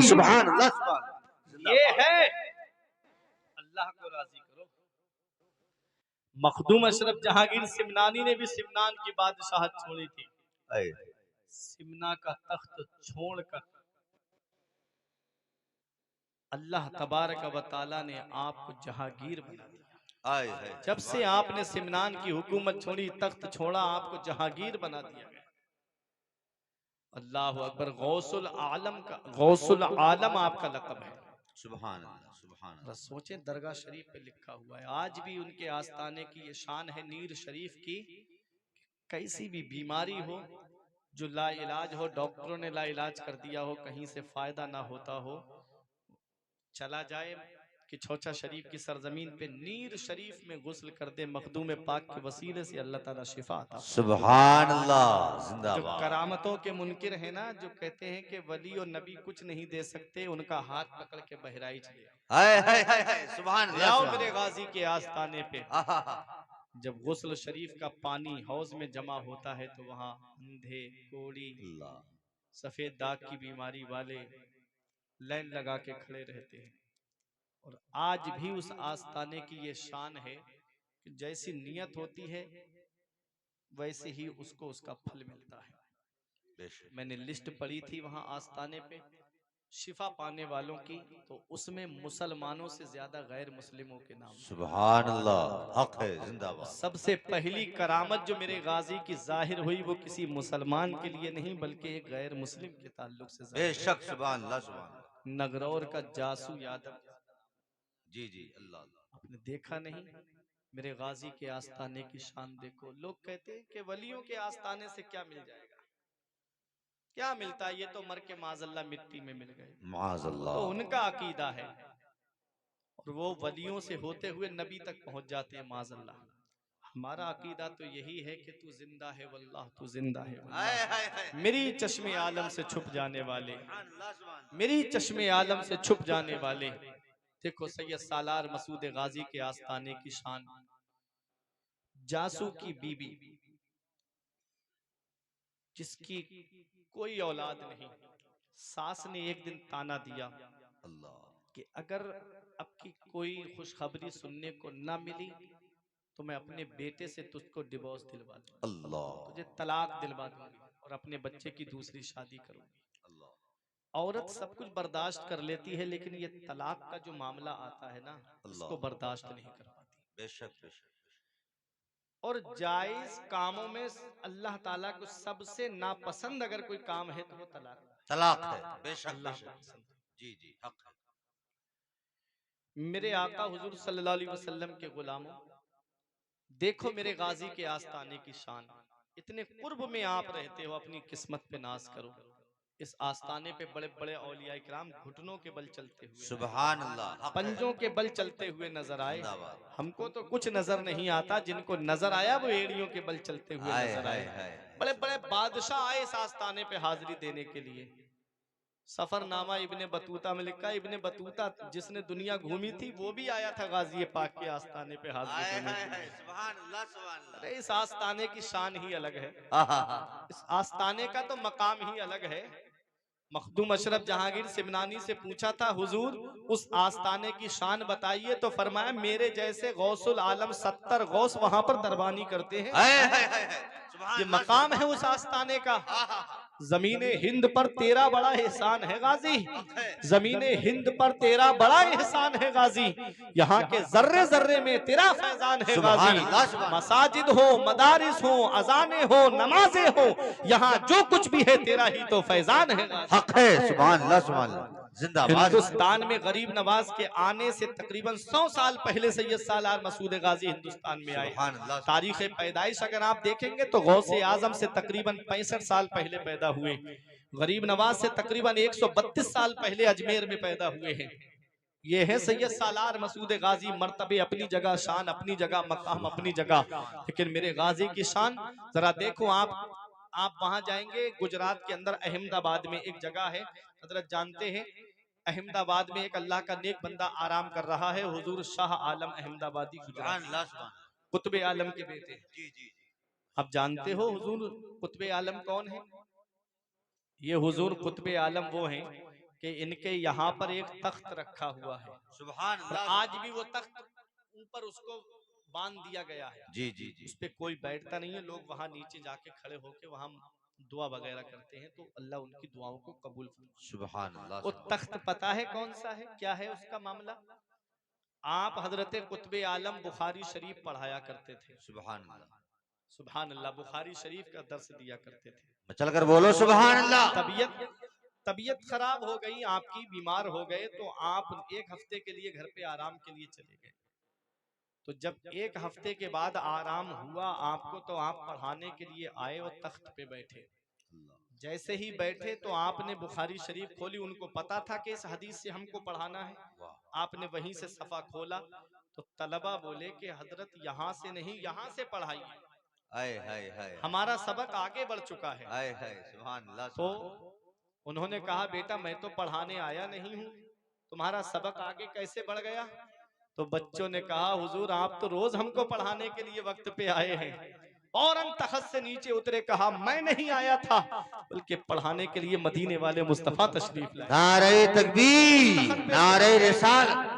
सुभान अल्लाह सुभान अल्लाह। ये है अल्लाह को राजी करो। मखदूम अशरफ जहांगीर सिमनानी ने भी सिमनान की बादशाहत छोड़ी थी। सिमना का तख्त छोड़कर अल्लाह तबारक व तआला ने आपको जहांगीर बना दिया। जब से आपने सिमनान की हुकूमत छोड़ी, तख्त छोड़ा, आपको जहांगीर बना दिया गया। अल्लाह अकबर। गौसुल आलम का, गौसुल आलम आपका लक़ब है। सुभान अल्लाह सुभान अल्लाह। बस सोचें, दरगाह शरीफ पे लिखा हुआ है, आज भी उनके आस्थाने की ये शान है नीर शरीफ की। कैसी भी बीमारी हो, जो ला इलाज हो, डॉक्टरों ने ला इलाज कर दिया हो, कहीं से फायदा ना होता हो, चला जाए कि छोचा शरीफ की सरजमीन पे नीर शरीफ में गुस्ल कर दे, मखदूम पाक के वसीले से अल्लाह ताला शिफा अता। सुभान अल्लाह जो जिंदाबाद। करामतों के मुनकिर है ना, जो कहते हैं कि वली और नबी कुछ नहीं दे सकते, उनका हाथ पकड़ के बहराइच ले हाय हाय हाय हाय सुभान ले अल्लाह आओ सुभान मेरे गाजी के आस्थाने पे। अल्लाह। जब गुस्ल शरीफ का पानी हौज में जमा होता है तो वहां अंधे, कोड़ी, सफेद दाग की बीमारी वाले लाइन लगा के खड़े रहते हैं। और आज भी उस आस्थाने की ये शान है कि जैसी नियत होती है वैसे ही उसको उसका फल मिलता है। मैंने लिस्ट पढ़ी थी वहां आस्थाने पे शिफा पाने वालों की, तो उसमें मुसलमानों से ज्यादा गैर मुस्लिमों के नाम। सुभान अल्लाह, हक है जिंदाबाद। सबसे पहली करामत जो मेरे गाजी की जाहिर हुई वो किसी मुसलमान के लिए नहीं बल्कि एक गैर मुस्लिम के ताल्लुक से। बेशक सुभान अल्लाह सुभान अल्लाह। नगरौर का जासू यादव, जी जी अल्लाह। आपने देखा नहीं? मेरे गाजी के आस्थाने की शान देखो। लोग कहते हैं कि वलियों के आस्थाने से क्या मिल जाएगा, क्या मिलता है, ये तो मर के माजल्ला मिट्टी में मिल गए। माजल्ला तो उनका अकीदा है, और वो वलियों से होते हुए नबी तक पहुंच जाते हैं माजल्ला। हमारा अकीदा तो यही है कि तू जिंदा है वल्लाह, तू जिंदा है वल्लाह। मेरी चश्मे आलम से छुप जाने वाले, मेरी चश्मे आलम से छुप जाने वाले। देखो सैयद सालार मसूद गाजी के आस्थाने की शान। जासू की बीबी जिसकी कोई औलाद नहीं, सास ने एक दिन ताना दिया अल्लाह कि अगर अब की कोई खुशखबरी सुनने को ना मिली तो मैं अपने बेटे से तुझको डिवोर्स दिलवा दूंगी, अल्लाह तुझे तलाक दिलवा दूंगी और अपने बच्चे की दूसरी शादी करूंगी। औरत सब कुछ बर्दाश्त कर लेती है, लेकिन ये तलाक का जो मामला आता है ना, इसको बर्दाश्त नहीं कर पाती। बेशक बेशक। और जायज कामों में अल्लाह ताला को सबसे नापसंद अगर कोई काम है तो वो तलाक है। बेशक अल्लाह बेशक। को पसंद। जी जी हक है। मेरे आका हुजूर सल्लल्लाहु अलैहि वसल्लम के गुलामों, देखो मेरे गाजी के आस्थाने की शान। इतने कुर्ब में आप रहते हो, अपनी किस्मत पे नाज करो। इस आस्थाने पे बड़े बड़े औलिया इकराम घुटनों के बल चलते हुए, सुभान अल्लाह, पंजों के बल चलते हुए नजर आए। हमको तो कुछ नजर नहीं आता, जिनको नजर आया वो एड़ियों के बल चलते हुए नजर आए। बड़े बड़े बादशाह आए इस आस्थाने पे हाजिरी देने के लिए। सफरनामा इब्ने बतूता में लिखा, इब्ने बतूता जिसने दुनिया घूमी थी वो भी आया था गाजी पाक के आस्थाने पे हाजिरी देने के लिए। सुभान अल्लाह सुभान अल्लाह। अरे इस आस्थाने की शान ही अलग है, इस आस्थाने का तो मकाम ही अलग है। मखदूम अशरफ जहांगीर सिमनानी से पूछा था, हुजूर उस आस्थाने की शान बताइए, तो फरमाया मेरे जैसे गौसुल आलम 70 गौस वहां पर दरबानी करते हैं। ये मकाम है उस आस्थाने का। जमीने हिंद पर तेरा बड़ा एहसान है गाजी, जमीने हिंद पर तेरा बड़ा एहसान है गाजी। यहाँ के जर्रे जर्रे में तेरा फैजान है गाजी। मसाजिद हो, मदारिस हो, अजाने हो, नमाजे हो, यहाँ जो कुछ भी है तेरा ही तो फैजान है। हक है। सुभान अल्लाह सुभान अल्लाह। जिंदाबाद। हिंदुस्तान में गरीब नवाज के आने से तकरीबन 100 साल पहले सैयद सालार मसूद गाजी हिंदुस्तान में आए। तारीख पैदाइश अगर आप देखेंगे तो गौसे आजम से तकरीबन 65 साल पहले पैदा हुए। गरीब नवाज से तकरीबन 132 साल पहले अजमेर में पैदा हुए हैं। ये है सैयद सालार मसूद गाजी। मर्तबे अपनी जगह, शान अपनी जगह, मकाम अपनी जगह, लेकिन मेरे गाजी की शान जरा देखो। आप वहां जाएंगे गुजरात के अंदर अहमदाबाद में एक जगह है, हजरत जानते हैं अहमदाबाद में एक अल्लाह का नेक बंदा आराम कर रहा है, हुजूर शाह आलम अहमदाबादी गुजरात, कुतुबे आलम के बेटे। आप जानते हो हुजूर कुतुबे आलम कौन है? ये हुजूर कुतुबे आलम वो हैं कि इनके यहाँ पर एक तख्त रखा हुआ है सुभान और अल्लाह। आज भी वो तख्त ऊपर उसको बांध दिया गया है। जी जी जी। उस पे कोई बैठता नहीं है, लोग वहां नीचे जाके खड़े होके वहां दुआ वगैरह करते हैं, तो अल्लाह उनकी दुआओं को कबूल फरमाए। सुभान अल्लाह। वो तख्त पता है कौन सा है, क्या है उसका मामला? आप हजरत कुतुब आलम बुखारी शरीफ पढ़ाया करते थे। सुभान अल्लाह। सुभान अल्लाह, बुखारी शरीफ का दर्स दिया करते थे। चलकर बोलो सुभान अल्लाह। तबीयत तबीयत खराब हो गई आपकी, बीमार हो गए, तो आप एक हफ्ते के लिए घर पे आराम के लिए चले गए। तो जब एक हफ्ते के बाद आराम हुआ आपको, तो आप पढ़ाने के लिए आए और तख्त पे बैठे। जैसे ही बैठे तो आपने बुखारी शरीफ खोली, उनको पता था कि इस हदीस से हमको पढ़ाना है। आपने वहीं से सफा खोला तो तलबा बोले कि हजरत यहाँ से नहीं, यहाँ से पढ़ाइए, हाय हाय हाय। हमारा सबक आगे बढ़ चुका है। हाय हाय सुभान अल्लाह। तो उन्होंने कहा बेटा मैं तो पढ़ाने आया नहीं हूँ, तुम्हारा सबक आगे कैसे बढ़ गया? तो बच्चों ने कहा हुजूर आप तो रोज हमको पढ़ाने के लिए वक्त पे आए हैं। फौरन तख्त से नीचे उतरे, कहा मैं नहीं आया था, बल्कि पढ़ाने के लिए मदीने वाले मुस्तफा तशरीफ लाए। नारे तकबीर, नारे रिसालत।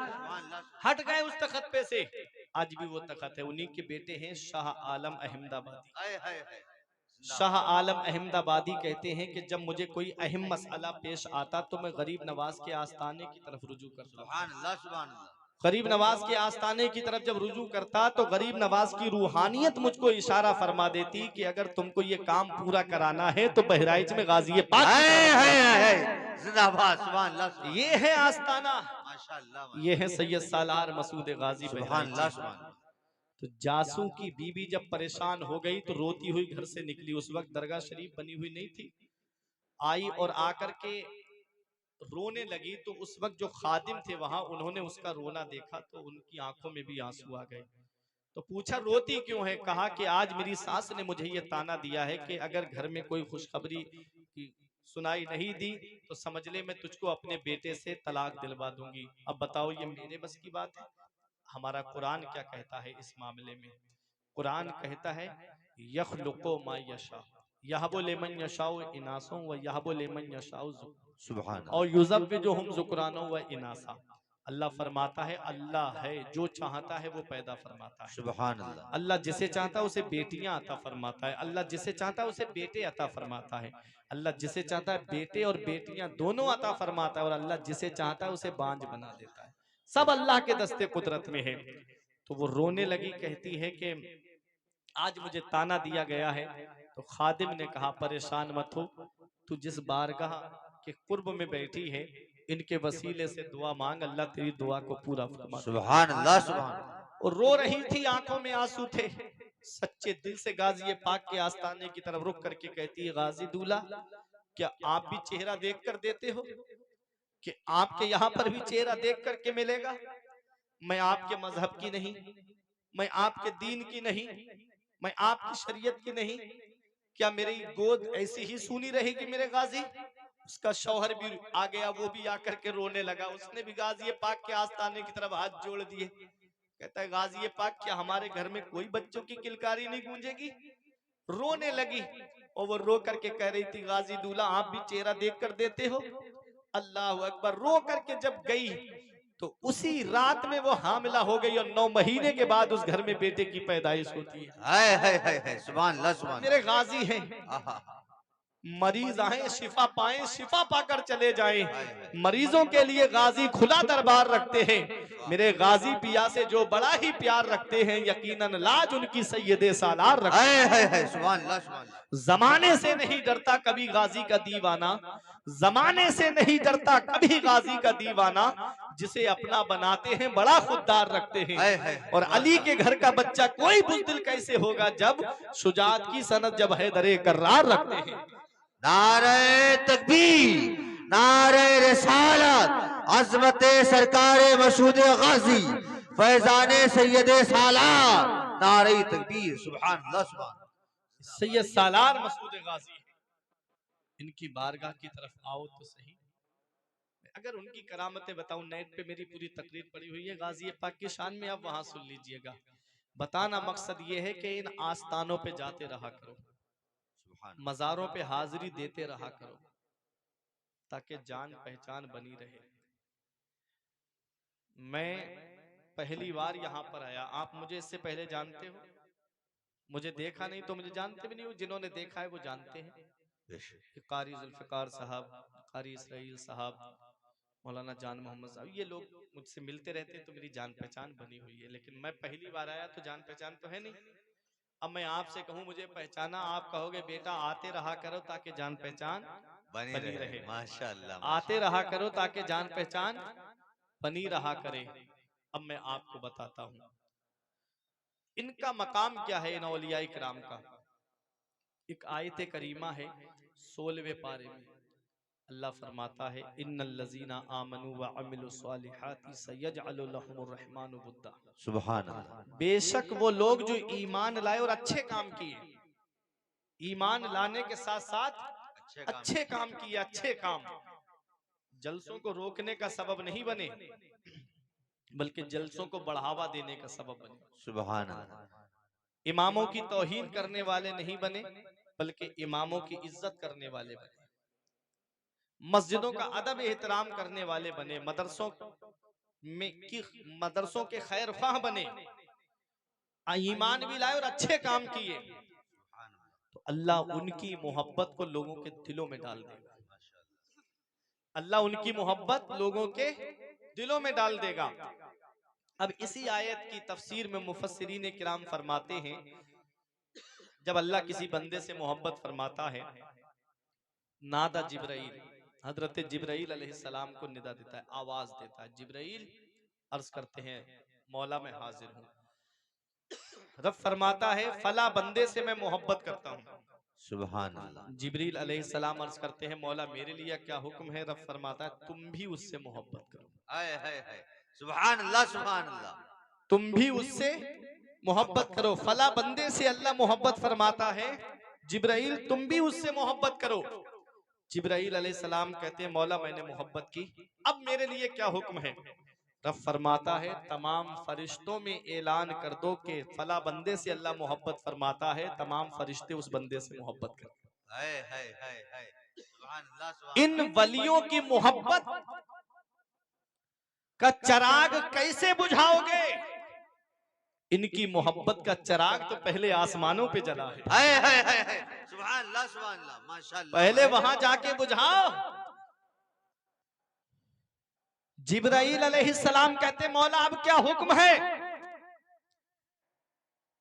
हट गए उस तख्त पे से। आज भी वो तख्त है, उन्हीं के बेटे हैं शाह आलम अहमदाबादी। हाय हाय हाय। शाह आलम अहमदाबादी कहते हैं कि जब मुझे कोई अहम मसला पेश आता तो मैं गरीब नवाज के आस्थाने की तरफ रुजू करता। सुभान अल्लाह सुभान अल्लाह। गरीब नवाज के आस्थाने की तरफ जब रुजू करता तो गरीब नवाज की रूहानियत मुझको इशारा फरमा देती कि अगर तुमको ये काम पूरा कराना है तो बहराइच में गाजी पाक जिंदाबाद। सुभान अल्लाह। ये है आस्थाना, माशाअल्लाह। ये है सैयद सालार मसूद गाजी सुभान अल्लाह बहराइच। सुभान अल्लाह। तो जासू की बीबी जब परेशान हो गई तो रोती हुई घर से निकली। उस वक्त दरगाह शरीफ बनी हुई नहीं थी। आई और आकर के रोने लगी, तो उस वक्त जो खादिम थे वहां, उन्होंने उसका रोना देखा तो उनकी आंखों में भी आंसू आ गए। तो पूछा रोती क्यों है? कहा कि आज मेरी सास ने मुझे ये ताना दिया है कि अगर घर में कोई खुशखबरी की सुनाई नहीं दी तो समझ ले मैं तुझको अपने बेटे से तलाक दिलवा दूंगी। अब बताओ ये मेरे बस की बात है? हमारा कुरान क्या कहता है इस मामले में? कुरान कहता है यखलुको मा यशा यहबु लिमन यशाउ इनासों व यहबु लिमन यशाउ सुभान और युज़व्विजुहुम ज़ुकरानो व इनासा। अल्लाह फरमाता है अल्लाह है जो चाहता है वो पैदा फरमाता है। सुभान अल्लाह। अल्लाह जिसे चाहता है उसे बेटियां अता फरमाता है, अल्लाह जिसे चाहता है उसे बेटे अता फरमाता है, अल्लाह जिसे चाहता है बेटे और बेटियां दोनों अता फरमाता है, और अल्लाह जिसे चाहता है उसे बांझ बना देता है। सब अल्लाह के दस्ते कुदरत में है। तो वो रोने लगी, कहती है कि आज मुझे ताना दिया गया है। तो खादिम ने कहा परेशान मत हो, तू जिस बारगाह के कुर्ब में बैठी है इनके वसीले से दुआ मांग, अल्लाह तेरी दुआ को पूरा फरमा। सुभान अल्लाह सुभान। और रो रही थी, आंखों में आंसू थे। सच्चे दिल से गाजी पाक के आस्थाने की तरफ रुक करके कहती है गाजी दूल्हा क्या आप भी चेहरा देख कर देते हो कि आपके यहाँ पर भी चेहरा देख करके मिलेगा? मैं आपके मजहब की नहीं, मैं आपके दीन की नहीं, मैं आपकी शरीयत की नहीं, क्या मेरी गोद ऐसी ही सूनी रहेगी मेरे गाजी? उसका शौहर भी आ गया, वो भी आकर के रोने लगा। उसने भी गाजी पाक के आस्थाने की तरफ हाथ जोड़ दिए। कहता है गाजी पाक क्या हमारे घर में कोई बच्चों की किलकारी नहीं गूंजेगी? रोने लगी और वो रो करके कह रही थी गाजी दूल्हा आप भी चेहरा देख कर देते हो? अल्लाह अकबर। रो करके जब गई तो उसी रात में वो हामिला हो गई और 9 महीने के बाद उस घर में बेटे की पैदाइश होती है। हाय हाय हाय हाय। सुभान अल्लाह सुभान। मेरे गाजी हैं, मरीज आए शिफा पाए, शिफा पाकर चले जाएं। मरीजों के लिए गाजी खुला दरबार रखते हैं। मेरे गाजी पिया से जो बड़ा ही प्यार रखते हैं, यकीनन लाज उनकी सैयदे सालार रखते हैं। सुभान अल्लाह सुभान। जमाने से नहीं डरता कभी गाजी का दीवाना, जमाने से नहीं डरता कभी गाजी का दीवाना, जिसे अपना बनाते हैं बड़ा खुददार रखते हैं। और अली के घर का बच्चा कोई बुज़दिल कैसे होगा जब शुजात की सनद जब हैदरे कर्रार रखते हैं। नारे तकबीर, नारे रिसालत, अज़मते सरकारे मसूद गाजी, फैजाने सैयदे सालार, नारे तकबीर। सुभान अल्लाह सुभान। सैयद सालार मसूद गाजी, इनकी बारगाह की तरफ आओ तो सही। अगर उनकी करामतें बताऊं, नेट पे मेरी पूरी तकरीर पड़ी हुई है गाजी पाक की शान में, आप वहां सुन लीजिएगा। बताना मकसद ये है कि इन आस्थानों पे जाते रहा करो, मज़ारों पे हाजिरी देते रहा करो। ताकि जान पहचान बनी रहे। मैं पहली बार यहाँ पर आया, आप मुझे इससे पहले जानते हो? मुझे देखा नहीं तो मुझे जानते भी नहीं हो, जिन्होंने देखा है वो जानते हैं। कारी जुल्फिकार साहब, कारी इसराइल साहब, मौलाना जान मोहम्मद साहब, ये लोग मुझसे मिलते रहते हैं तो मेरी जान पहचान बनी हुई है। लेकिन मैं पहली बार आया तो जान पहचान तो है नहीं। अब मैं आपसे कहूं मुझे पहचाना, आप कहोगे बेटा आते रहा करो ताकि जान पहचान बनी रहे। माशाअल्लाह, आते रहा करो ताकि जान पहचान बनी रहा करे। अब मैं आपको बताता हूं इनका मकाम क्या है, इन औलिया इकराम का। एक आयत करीमा है 16वें पारे में, अल्लाह फरमाता है इन्नल्लज़ीना आमनू व अमिलुस्सालिहाति सयजअलु लहुमुर रहमानु वुद्दा। सुभान अल्लाह। बेशक वो लोग जो ईमान लाए और अच्छे काम किए, ईमान लाने के साथ साथ अच्छे काम किए, अच्छे काम, जलसों को रोकने का सबब नहीं बने बल्कि जलसों को बढ़ावा देने का सबब बने। सुभान अल्लाह। इमामों की तौहीन करने वाले नहीं बने बल्कि इमामों की इज्जत करने वाले बने, मस्जिदों का अदब एहतराम करने वाले बने, मदरसों के खैर ख्वाह बने, ईमान भी लाए और अच्छे काम किए, तो अल्लाह उनकी मोहब्बत को लोगों के दिलों में डाल देगा। अल्लाह उनकी मोहब्बत लोगों के दिलों में डाल देगा। अब इसी आयत की तफसीर में मुफस्सिरीन किराम फरमाते हैं, जब अल्लाह किसी बंदे से मोहब्बत फरमाता है, नादा जिब्राइल, हजरत जिब्राइल अलैहिस्सलाम को निदा देता है, आवाज देता है। जिब्राइल अर्ज करते हैं मौला मैं हाजिर हूँ। रब फरमाता है फला बंदे से मैं मोहब्बत करता हूँ। सुभान अल्लाह। जिब्रील अलैहिस्सलाम अर्ज करते हैं मौला मेरे लिए क्या हुक्म है? रब फरमाता है तुम भी उससे मोहब्बत करो। हाय हाय हाय, सुभान अल्लाह, सुभान अल्लाह। तुम भी उससे मोहब्बत करो। फला बंदे से अल्लाह मोहब्बत फरमाता है, जिब्राइल तुम भी उससे मोहब्बत करो। जिब्राइल अलैहिस्सलाम कहते हैं मौला मैंने मोहब्बत की, अब मेरे लिए क्या हुक्म है? रब फरमाता है तमाम फरिश्तों में ऐलान कर दो कि फला बंदे से अल्लाह मोहब्बत फरमाता है, तमाम फरिश्ते उस बंदे से मोहब्बत कर। हाय हाय हाय हाय, सुभान अल्लाह, सुभान इन वलियों की मोहब्बत का चिराग कैसे बुझाओगे? इनकी मोहब्बत का चिराग तो पहले आसमानों पे जला है। हाय हाय हाय हाय, सुभान अल्लाह, सुभान अल्लाह, माशाअल्लाह। पहले वहां जाके बुझाओ। जिब्राइल अलैहिस्सलाम कहते मौला अब क्या हुक्म है?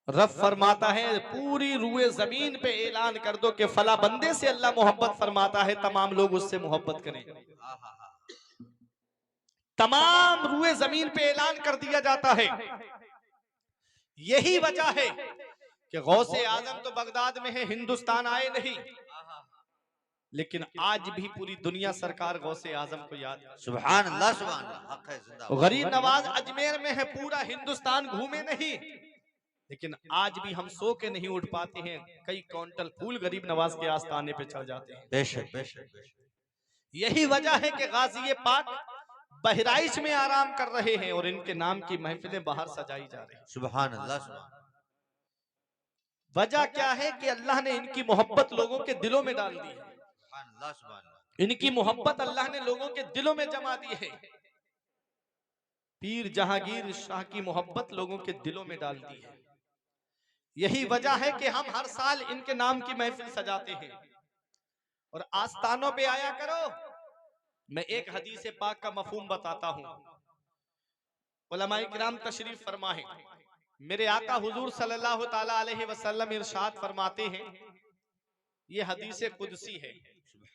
रब फरमाता है पूरी रूए जमीन पे ऐलान कर दो कि फला बंदे से अल्लाह मोहब्बत फरमाता है, तमाम लोग उससे मोहब्बत करें। तमाम रूए जमीन पे ऐलान कर दिया जाता है। यही वजह है कि गौसे आजम तो बगदाद में है, हिंदुस्तान आए नहीं, लेकिन आज भी पूरी दुनिया सरकार गौसे आजम को याद। सुभान अल्लाह, सुभान अल्लाह, हक है जिंदाबाद। गरीब नवाज अजमेर में है, पूरा हिंदुस्तान घूमे नहीं, लेकिन आज भी हम सो के नहीं उठ पाते हैं, कई क्विंटल फूल गरीब नवाज के आस्थाने पे चढ़ जाते हैं। बेशक बेशक बेशक। यही वजह है कि गाजी पाक बहराइच में आराम कर रहे हैं और इनके नाम की महफिलें बाहर सजाई जा रही हैं। सुभान अल्लाह, सुभान। वजह क्या है कि अल्लाह ने इनकी मोहब्बत लोगों के दिलों में डाल दी है। सुभान अल्लाह, सुभान अल्लाह। इनकी मोहब्बत अल्लाह ने लोगों के दिलों में जमा दी है। पीर जहांगीर शाह की मोहब्बत लोगों के दिलों में डाल दी है। यही वजह है कि हम हर साल इनके नाम की महफिल सजाते हैं और आस्थानों पे आया करो। मैं एक हदीस पाक का मफहूम बताता हूं। उलमाए किराम तशरीफ फरमाए, मेरे आका हुजूर सल्लल्लाहु ताला अलैहि वसल्लम इरशाद फरमाते हैं, ये हदीस कुदसी है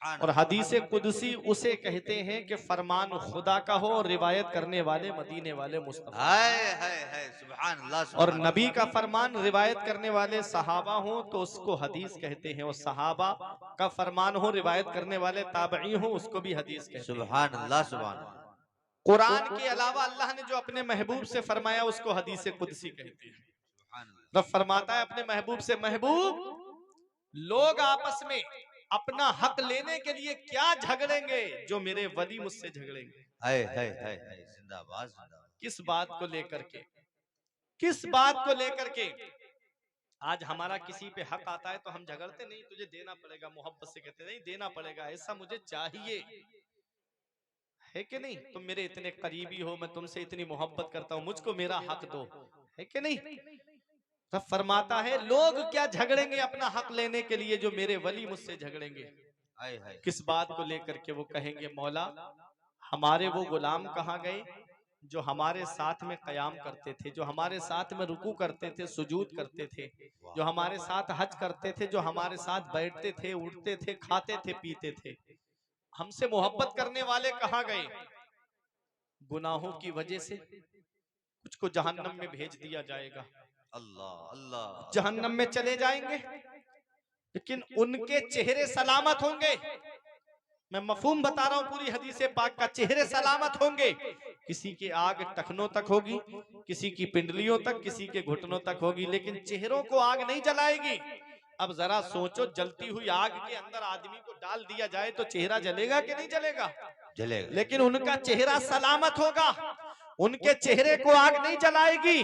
और हदीस कुदसी उसे कहते हैं कि फरमान खुदा का हो और रिवायत करने वाले मदीने वाले मुस्तफा। हाय हाय हाय, सुभान अल्लाह। और नबी का फरमान रिवायत करने वाले सहाबा हो तो उसको हदीस कहते हैं, और सहाबा का फरमान हो रिवायत करने वाले ताबई हो उसको भी हदीस कहते हैं। सुभान अल्लाह, सुभान अल्लाह। कुरान के अलावा अल्लाह ने जो अपने महबूब से फरमाया उसको हदीस कुदसी कहते हैं। रब फरमाता है अपने महबूब से, महबूब लोग आपस में अपना हक लेने के लिए क्या झगड़ेंगे जो मेरे वली मुझसे झगड़ेंगे। हाय हाय हाय हाय, जिंदाबाद जिंदाबाद। किस बात को लेकर के? किस बात को लेकर के? आज हमारा किसी पे हक आता है तो हम झगड़ते नहीं, तुझे देना पड़ेगा, मोहब्बत से कहते नहीं देना पड़ेगा, ऐसा मुझे चाहिए, है कि नहीं? तुम मेरे इतने करीबी हो, मैं तुमसे इतनी मोहब्बत करता हूं, मुझको मेरा हक दो, है कि नहीं? तब फरमाता है लोग क्या झगड़ेंगे अपना हक लेने के लिए, जो मेरे वली मुझसे झगड़ेंगे। किस बात को लेकर के? वो कहेंगे मौला हमारे वो गुलाम कहाँ गए जो हमारे साथ में कयाम करते थे, जो हमारे साथ में रुकू करते थे, सुजूद करते थे, जो हमारे साथ हज करते थे, जो हमारे साथ बैठते थे, उठते थे, खाते थे, पीते थे, हमसे मोहब्बत करने वाले कहाँ गए? गुनाहों की वजह से कुछ को जहन्नम में भेज दिया जाएगा, अल्लाह अल्लाह, जहन्नम में चले जाएंगे, लेकिन उनके चेहरे सलामत होंगे। मैं मफहूम बता रहा हूं पूरी हदीस पाक का, चेहरे सलामत होंगे। किसी की आग टखनों तक होगी, किसी की पिंडलियों तक, किसी के घुटनों तक होगी, लेकिन चेहरों को आग नहीं जलाएगी। अब जरा सोचो, जलती हुई आग के अंदर आदमी को डाल दिया जाए तो चेहरा जलेगा कि नहीं जलेगा? जलेगा। लेकिन उनका चेहरा सलामत होगा, उनके चेहरे को आग नहीं जलाएगी,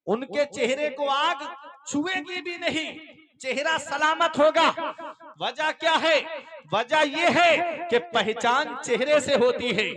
उनके चेहरे को आग छुएगी भी नहीं, चेहरा सलामत होगा। वजह क्या है? वजह यह है कि पहचान चेहरे से होती है।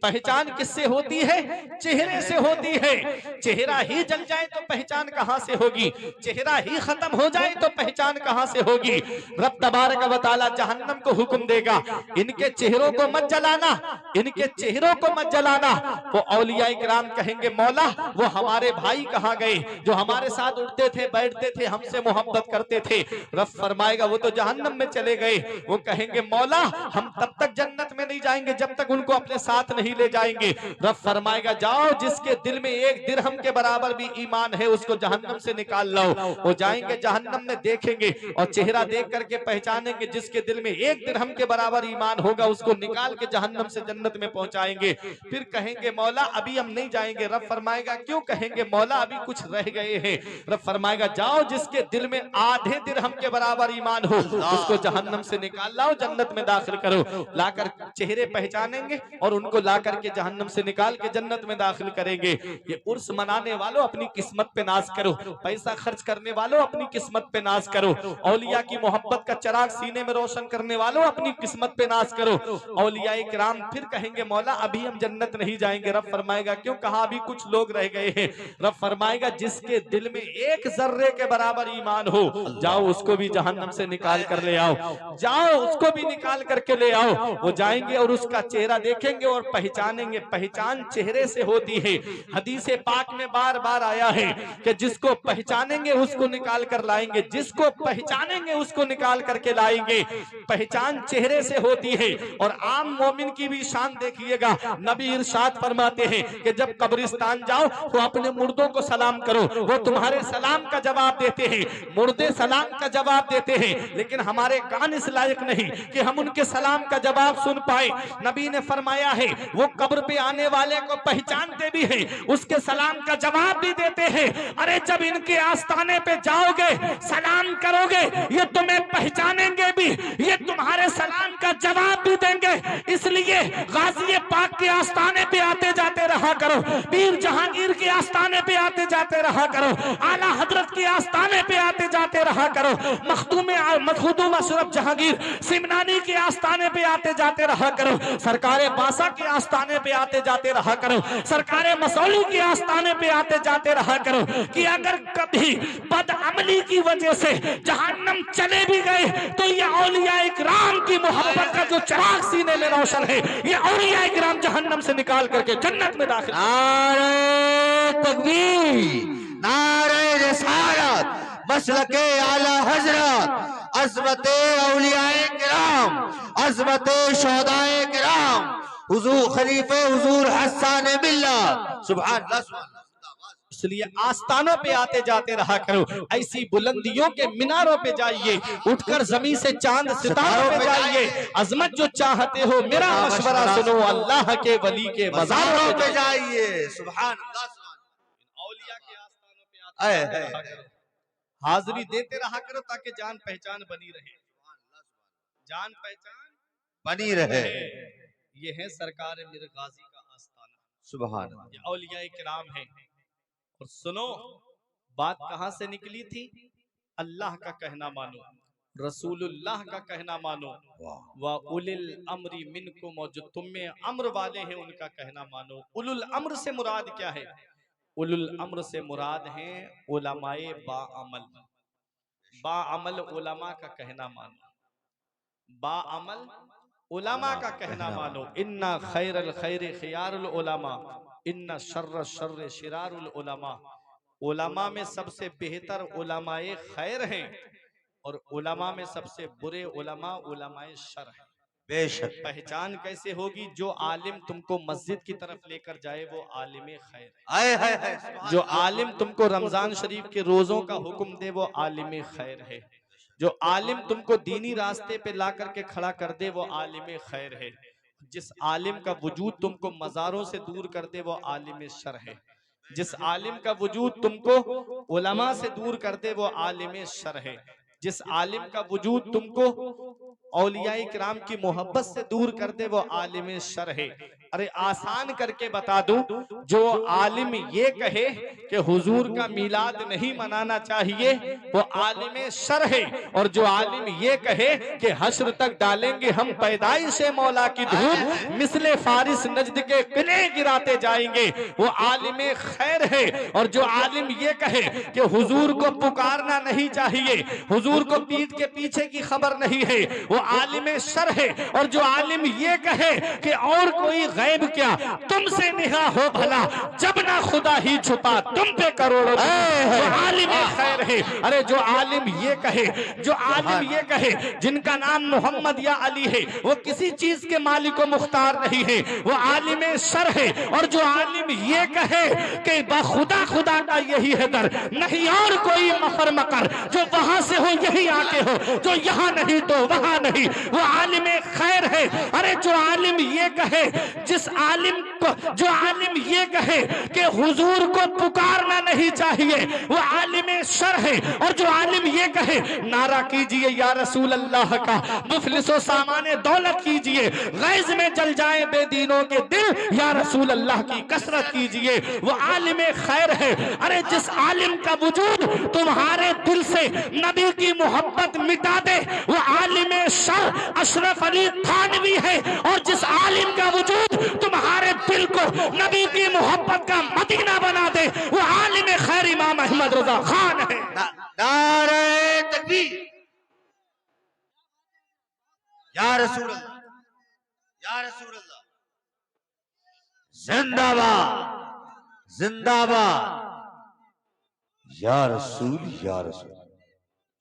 पहचान किससे होती है? चेहरे से होती है। चेहरा ही जल जाए तो पहचान कहां से होगी? चेहरा ही खत्म हो जाए तो पहचान कहां से होगी? रब तबारक व तआला जहन्नम को हुक्म देगा, इनके चेहरों को मत जलाना, इनके चेहरों को मत जलाना। वो औलिया इकराम कहेंगे मौला वो हमारे भाई कहाँ गए जो हमारे साथ उठते थे, बैठते थे, हमसे मोहब्बत करते थे? रब फरमाएगा वो तो जहन्नम में चले गए। वो कहेंगे मौला हम तब तक जन्नत में नहीं जाएंगे जब तक उनको अपने साथ नहीं ले जाएंगे। रब फरमाएगा जाओ जिसके दिल में एक दिरहम के बराबर भी ईमान है उसको जहन्नम से निकाल लाओ। वो जाएंगे जहन्नम में, देखेंगे और चेहरा देख करके पहचानेंगे जिसके दिल में एक दिरहम के बराबर ईमान होगा उसको निकाल के जहन्नम से जन्नत में पहुंचाएंगे। फिर कहेंगे मौला अभी हम नहीं जाएंगे। रब फरमाएगा क्यों? कहेंगे मौला अभी कुछ रह गए हैं। रब फरमाएगा जाओ जिसके दिल में आधे दिरहम के बराबर ईमान हो उसको जहन्नम से निकाल लाओ, जन्नत में दाखिल करो। लाकर चेहरे पहचानेंगे और उनको लाकर के जहन्नम से निकाल के जन्नत में दाखिल करेंगे। ये उर्स मनाने वालों अपनी किस्मत पे नाज करो, पैसा खर्च करने वालों अपनी किस्मत पे नाज करो, औलिया की मोहब्बत का चिराग सीने में रोशन करने वालों अपनी किस्मत पे नाज करो। औलिया इकराम फिर कहेंगे मौला अभी हम जन्नत नहीं जाएंगे। रब फरमाएगा क्यों? कहा अभी कुछ लोग रह गए हैं। रब फरमाएगा जिसके दिल में एक जर्रे के बराबर ईमान हो जाओ उसको भी जहन्नम से निकाल कर ले आओ, जाओ उसको भी निकाल करके ले आओ। वो जाएंगे और उसका चेहरा देखेंगे और पहचानेंगे। पहचान चेहरे से होती है। हदीस पाक में बार बार आया है कि जिसको पहचानेंगे उसको निकाल कर लाएंगे, जिसको पहचानेंगे उसको निकाल करके लाएंगे। पहचान चेहरे से होती है। और आम मोमिन की भी शान देखिएगा, नबी इरशाद फरमाते हैं कि जब कब्रिस्तान जाओ तो अपने मुर्दों को सलाम करो, वो तुम्हारे सलाम का जवाब देते हैं। मुर्दे सलाम का जवाब देते हैं, लेकिन हमारे कान इस लायक नहीं कि हम उनके सलाम का जवाब सुन पाए। नबी ने फरमाया है वो कब्र पे आने वाले को पहचानते भी हैं, उसके सलाम का जवाब भी देते हैं। अरे जब इनके आस्थाने पे जाओगे सलाम करोगे ये तुम्हें पहचानेंगे भी, ये तुम्हारे सलाम का जवाब भी देंगे। इसलिए गाजी पाक के आस्थाने पे आते जाते रहा करो, पीर जहांगीर के आस्थाने पे आते जाते रहा करो, आला हजरत के आस्थाने पे आते जाते रहा करो, मखदूम अशरफ जहांगीर सिमनानी के आस्थाने पे आते जाते रहा करो, सरकारे बासा के आस्थाने पे आते जाते रहा करो, सरकारे मसौली के आस्थाने पे आते जाते रहा करो। कि अगर कभी बदअमली की वजह से जहन्नम चले भी गए तो ये औलिया इकराम की मोहब्बत का जो चिराग सीने में रोशन है ये औलिया इकराम जहन्नम से निकाल करके जन्नत में दाखिल। नारे तकबीर, नारे रिसालत, मसलके आला हजरत, अज़मते औलियाए किराम, अज़मते शोहदाए किराम, हुजूर खलीफे हुजूर हसन मिल्लत, सुभान अल्लाह सुभान अल्लाह। इसलिए आस्थानों पे आते जाते रहा करो, ऐसी बुलंदियों के मीनारों पे जाइए, उठकर जमीन से चांद सितारों पे जाइए। अजमत जो चाहते हो मेरा मशवरा सुनो, अल्लाह के वली के मज़ारों पे जाइए। सुभान अल्लाह सुभान अल्लाह। औलिया के आस्थानों पे आते रहा करो, हाजिरी देते रहा करो ताकि जान पहचान बनी रहे, जान पहचान बनी रहे। ये है सरकार मीर गाजी का आस्थाना। सुभान अल्लाह। ये औलिया किराम है। और सुनो बात कहां से निकली थी? अल्लाह का कहना मानो, रसूलुल्लाह का कहना मानो, व उलिल अम्री मिनकुम, और जो तुम में अम्र वाले हैं उनका कहना मानो। उलुल अम्र से मुराद क्या है? उलुल अम्र से मुराद हैं उलमाए बाअमल। बाअमल उलमा का कहना मानो, बाअमल उलमा का कहना मानो। इन्ना खैरल खैर खियारुल उलमा, इन्ना शर्र शर्र शिरारुल उलमा। उलमा में सबसे बेहतर उलमाए खैर हैं, और उलमा में सबसे बुरे उलमा उलमाए शर हैं। बेशक। पहचान कैसे होगी? जो आलिम तुमको मस्जिद की तरफ लेकर जाए वो आलिम खैर है। आए हाय हाय, जो आलिम तुमको रमजान शरीफ के रोजों का हुक्म दे वो आलिम खैर है। जो आलिम तुमको दीनी रास्ते पे ला करके खड़ा कर दे वो आलिम खैर है। जिस आलिम का वजूद तुमको मज़ारों से दूर कर दे वो आलिम शर है। जिस आलिम का वजूद तुमको उलमा से दूर कर दे वो आलिम शर है। जिस आलिम का वजूद तुमको औलिया किराम की मोहब्बत से दूर कर दे वो आलिम शर है। अरे आसान करके बता दूं, जो आलिम ये कहे कि हुजूर का मिलाद नहीं मनाना चाहिए वो आलिम शर है, और जो आलिम ये कहे कि हश्र तक डालेंगे हम पैदाइश से मौला की धूप, मिसले फारिस नजद के किले गिराते जाएंगे, वो आलिम खैर है। और जो आलिम ये कहे कि हुजूर को पुकारना नहीं चाहिए, हुजूर को पीठ के पीछे की खबर नहीं है, वो आलिम शर है। और जो आलिम ये कहे कि और कोई गैब क्या, तुमसे निहा हो भला, जब ना खुदा ही छुपा तुम पे करोड़ों, वो आलिम खैर है। अरे जो आलिम ये कहे, जो आलिम ये कहे जिनका नाम मोहम्मद या अली है, वो किसी चीज के मालिक व मुख्तार नहीं है, वो आलिम शर है। और जो आलिम ये कहे कि बखुदा खुदा का यही है दर, नहीं और कोई मकर मकर, जो वहां से हो यही आके हो, जो यहाँ नहीं तो वहां नहीं, वो आलिम खैर है। अरे जो आलिम ये कहे, जिस आलिम को, जो आलिम ये कहे कि हुजूर को पुकारना नहीं चाहिए, वो आलिम शर है। और जो आलिम ये कहे नारा कीजिए या रसूल अल्लाह का, मुफलिसो सामाने दौलत कीजिए, गैज में जल जाए बेदीनों के दिल, या रसूल अल्लाह की कसरत कीजिए, वो आलिम खैर है। अरे जिस आलिम का वजूद तुम्हारे दिल से नबी की मोहब्बत मिटा दे वो आलिम शर अशरफ अली थानवी है। और जिस आलिम का वजूद तुम्हारे दिल को नबी की मोहब्बत का मदीना बना दे वो आलिम खैर इमाम अहमद रजा खान है। नारे तकबीर, या रसूल अल्लाह, या रसूल अल्लाह, जिंदाबाद जिंदाबाद, या रसूल या रसूल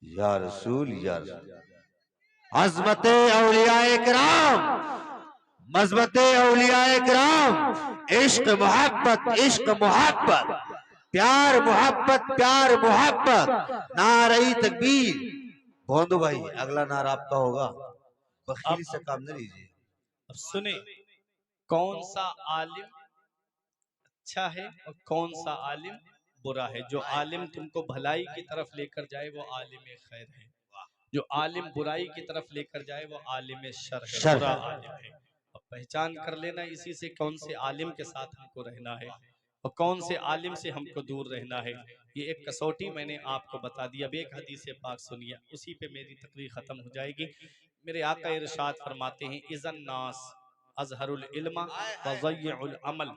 या रसूल या रसूल। अज़मत औलियाए किराम, मज़मत औलियाए किराम, इश्क मोहब्बत, इश्क मोहब्बत, प्यार मोहब्बत, प्यार मोहब्बत। नारे तकबीर। भोंदू भाई अगला नारा आपका होगा, बखीली से काम न लीजिए। अब सुने कौन सा आलिम अच्छा है और कौन सा आलिम बुरा है। जो आलिम तुमको भलाई की तरफ लेकर जाए वो आलिम खैर है, जो आलिम बुराई की तरफ लेकर जाए वो आलिम शर है, बुरा आलिम है। अब पहचान कर लेना इसी से कौन से आलिम के साथ हमको रहना है और कौन से आलिम से हमको दूर रहना है। ये एक कसौटी मैंने आपको बता दी। अब एक हदीस पाक सुनिए, उसी पे मेरी तकरीर खत्म हो जाएगी। मेरे आका इरशाद फरमाते हैं, इज़न नास अज़हरुल इल्मा व ज़य्युल अमल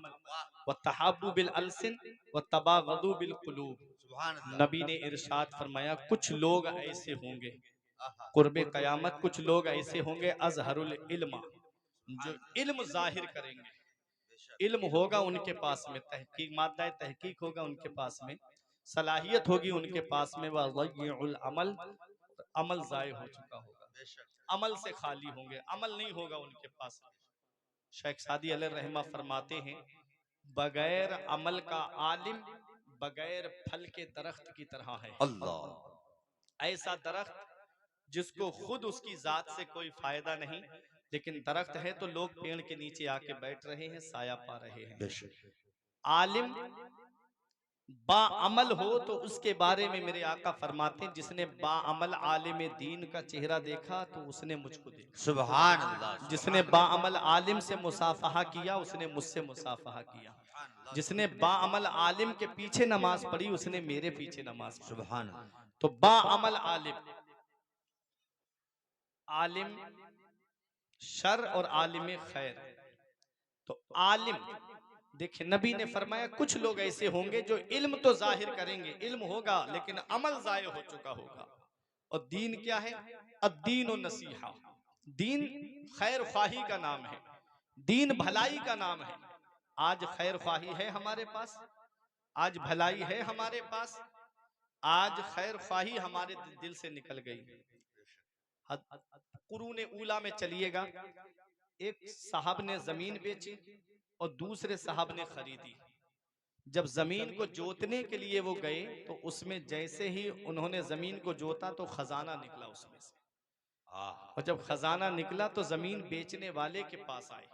व तहाब्बु बिल अलसिन व तबागदु बिल कुलूब। नबी ने इरशाद फरमाया, कुछ लोग ऐसे होंगे कुर्बे कयामत, कुछ लोग ऐसे होंगे अज़हरुल इल्मा, जो इल्म जाहिर करेंगे, इल्म होगा उनके पास में, तहकीक मादा तहकीक होगा उनके पास में, सलाहियत होगी उनके पास में, व ज़य्युल अमल, अमल ज़ाय हो चुका होगा, अमल से खाली होंगे, अमल नहीं होगा उनके पास में। शेख सादी अलैहि रहमा फरमाते हैं, बगैर अमल का आलिम बगैर फल के दरख्त की तरह है। अल्लाह, ऐसा दरख्त जिसको खुद उसकी जात से कोई फायदा नहीं, लेकिन दरख्त है तो लोग पेड़ के नीचे आके बैठ रहे हैं, साया पा रहे हैं। आलिम बाअमल हो तो उसके बारे में मेरे आका फरमाते हैं, जिसने बाअमल आलिम दीन का चेहरा देखा तो उसने मुझको देखा। सुभान अल्लाह, जिसने सुभान बाअमल आलिम से मुसाफहा किया उसने मुझसे मुसाफहा किया। अल्लाह, जिसने बाअमल आलिम के पीछे नमाज पढ़ी उसने मेरे पीछे नमाज पढ़ी। सुभान अल्लाह। तो बाअमल आलिम, आलिम शर और आलिम खैर। तो आलिम, देखिए नबी ने फरमाया कुछ लोग ऐसे होंगे जो इल्म तो जाहिर करेंगे, इल्म होगा लेकिन अमल जाय हो चुका होगा। और दीन क्या है? अद्दीन और नसीहा। दीन खैर ख्वाही का नाम है, दीन भलाई का नाम है। आज खैर ख्वाही है हमारे पास, आज भलाई है हमारे पास, आज खैर ख्वाही हमारे दिल से निकल गई। कुरूने ऊला में चलिएगा, एक साहब ने जमीन बेची और दूसरे साहब ने खरीदी। जब जमीन को जोतने के लिए वो गए तो उसमें जैसे ही उन्होंने जमीन को जोता तो खजाना निकला उसमें से। और जब खजाना निकला तो जमीन बेचने वाले के पास आए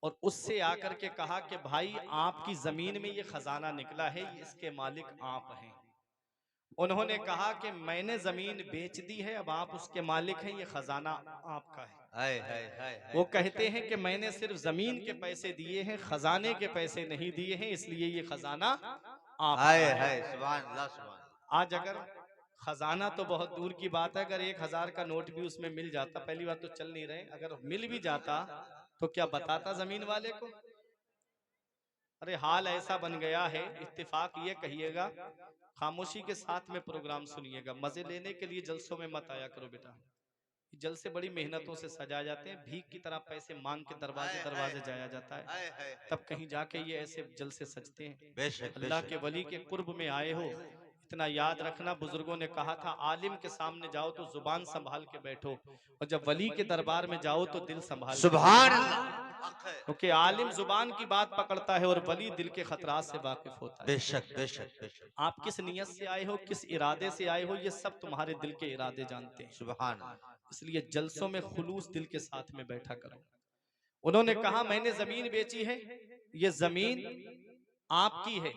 और उससे आकर के कहा कि भाई आपकी जमीन में ये खजाना निकला है, इसके मालिक आप हैं। उन्होंने कहा कि मैंने जमीन बेच दी है, अब आप उसके मालिक हैं, ये खजाना आपका है। हाय हाय हाय वो हाय। कहते हैं कि मैंने सिर्फ जमीन के पैसे दिए हैं, खजाने के पैसे नहीं दिए हैं, इसलिए ये खजाना आपका हाय है। हाय, सुभान अल्लाह, सुभान अल्लाह। आज अगर खजाना तो बहुत दूर की बात है, अगर 1000 का नोट भी उसमें मिल जाता, पहली बात तो चल नहीं रहे, अगर मिल भी जाता तो क्या बताता जमीन वाले को? अरे हाल ऐसा बन गया है, इत्तेफाक ये कहिएगा, खामोशी के साथ में प्रोग्राम सुनिएगा, मजे लेने के लिए जलसों में मत आया करो बेटा। जलसे बड़ी मेहनतों से सजाए जाते हैं, भीख की तरह पैसे मांग के दरवाजे दरवाजे जाया जाता है, हाय हाय। तब कहीं जाके ये ऐसे जलसे सजते हैं। बेशक अल्लाह बेशक। के वली के कुर्ब में आए हो, इतना याद रखना, बुजुर्गों ने कहा था आलिम के सामने जाओ तो जुबान संभाल के बैठो, और जब वली के दरबार में जाओ तो दिल संभाल के सुभान बैठो। अल्लाह, हक है। क्योंकि आलिम जुबान की बात पकड़ता है और वली दिल के खतरात से वाकिफ होता है। बेशक बेशक बेशक। आप किस नियत से आए हो, किस इरादे से आए हो, ये सब तुम्हारे दिल के इरादे जानते हैं। सुभान अल्लाह। इसलिए जलसों में खुलूस दिल के साथ में बैठा करो। उन्होंने कहा मैंने जमीन बेची है, ये जमीन आपकी है।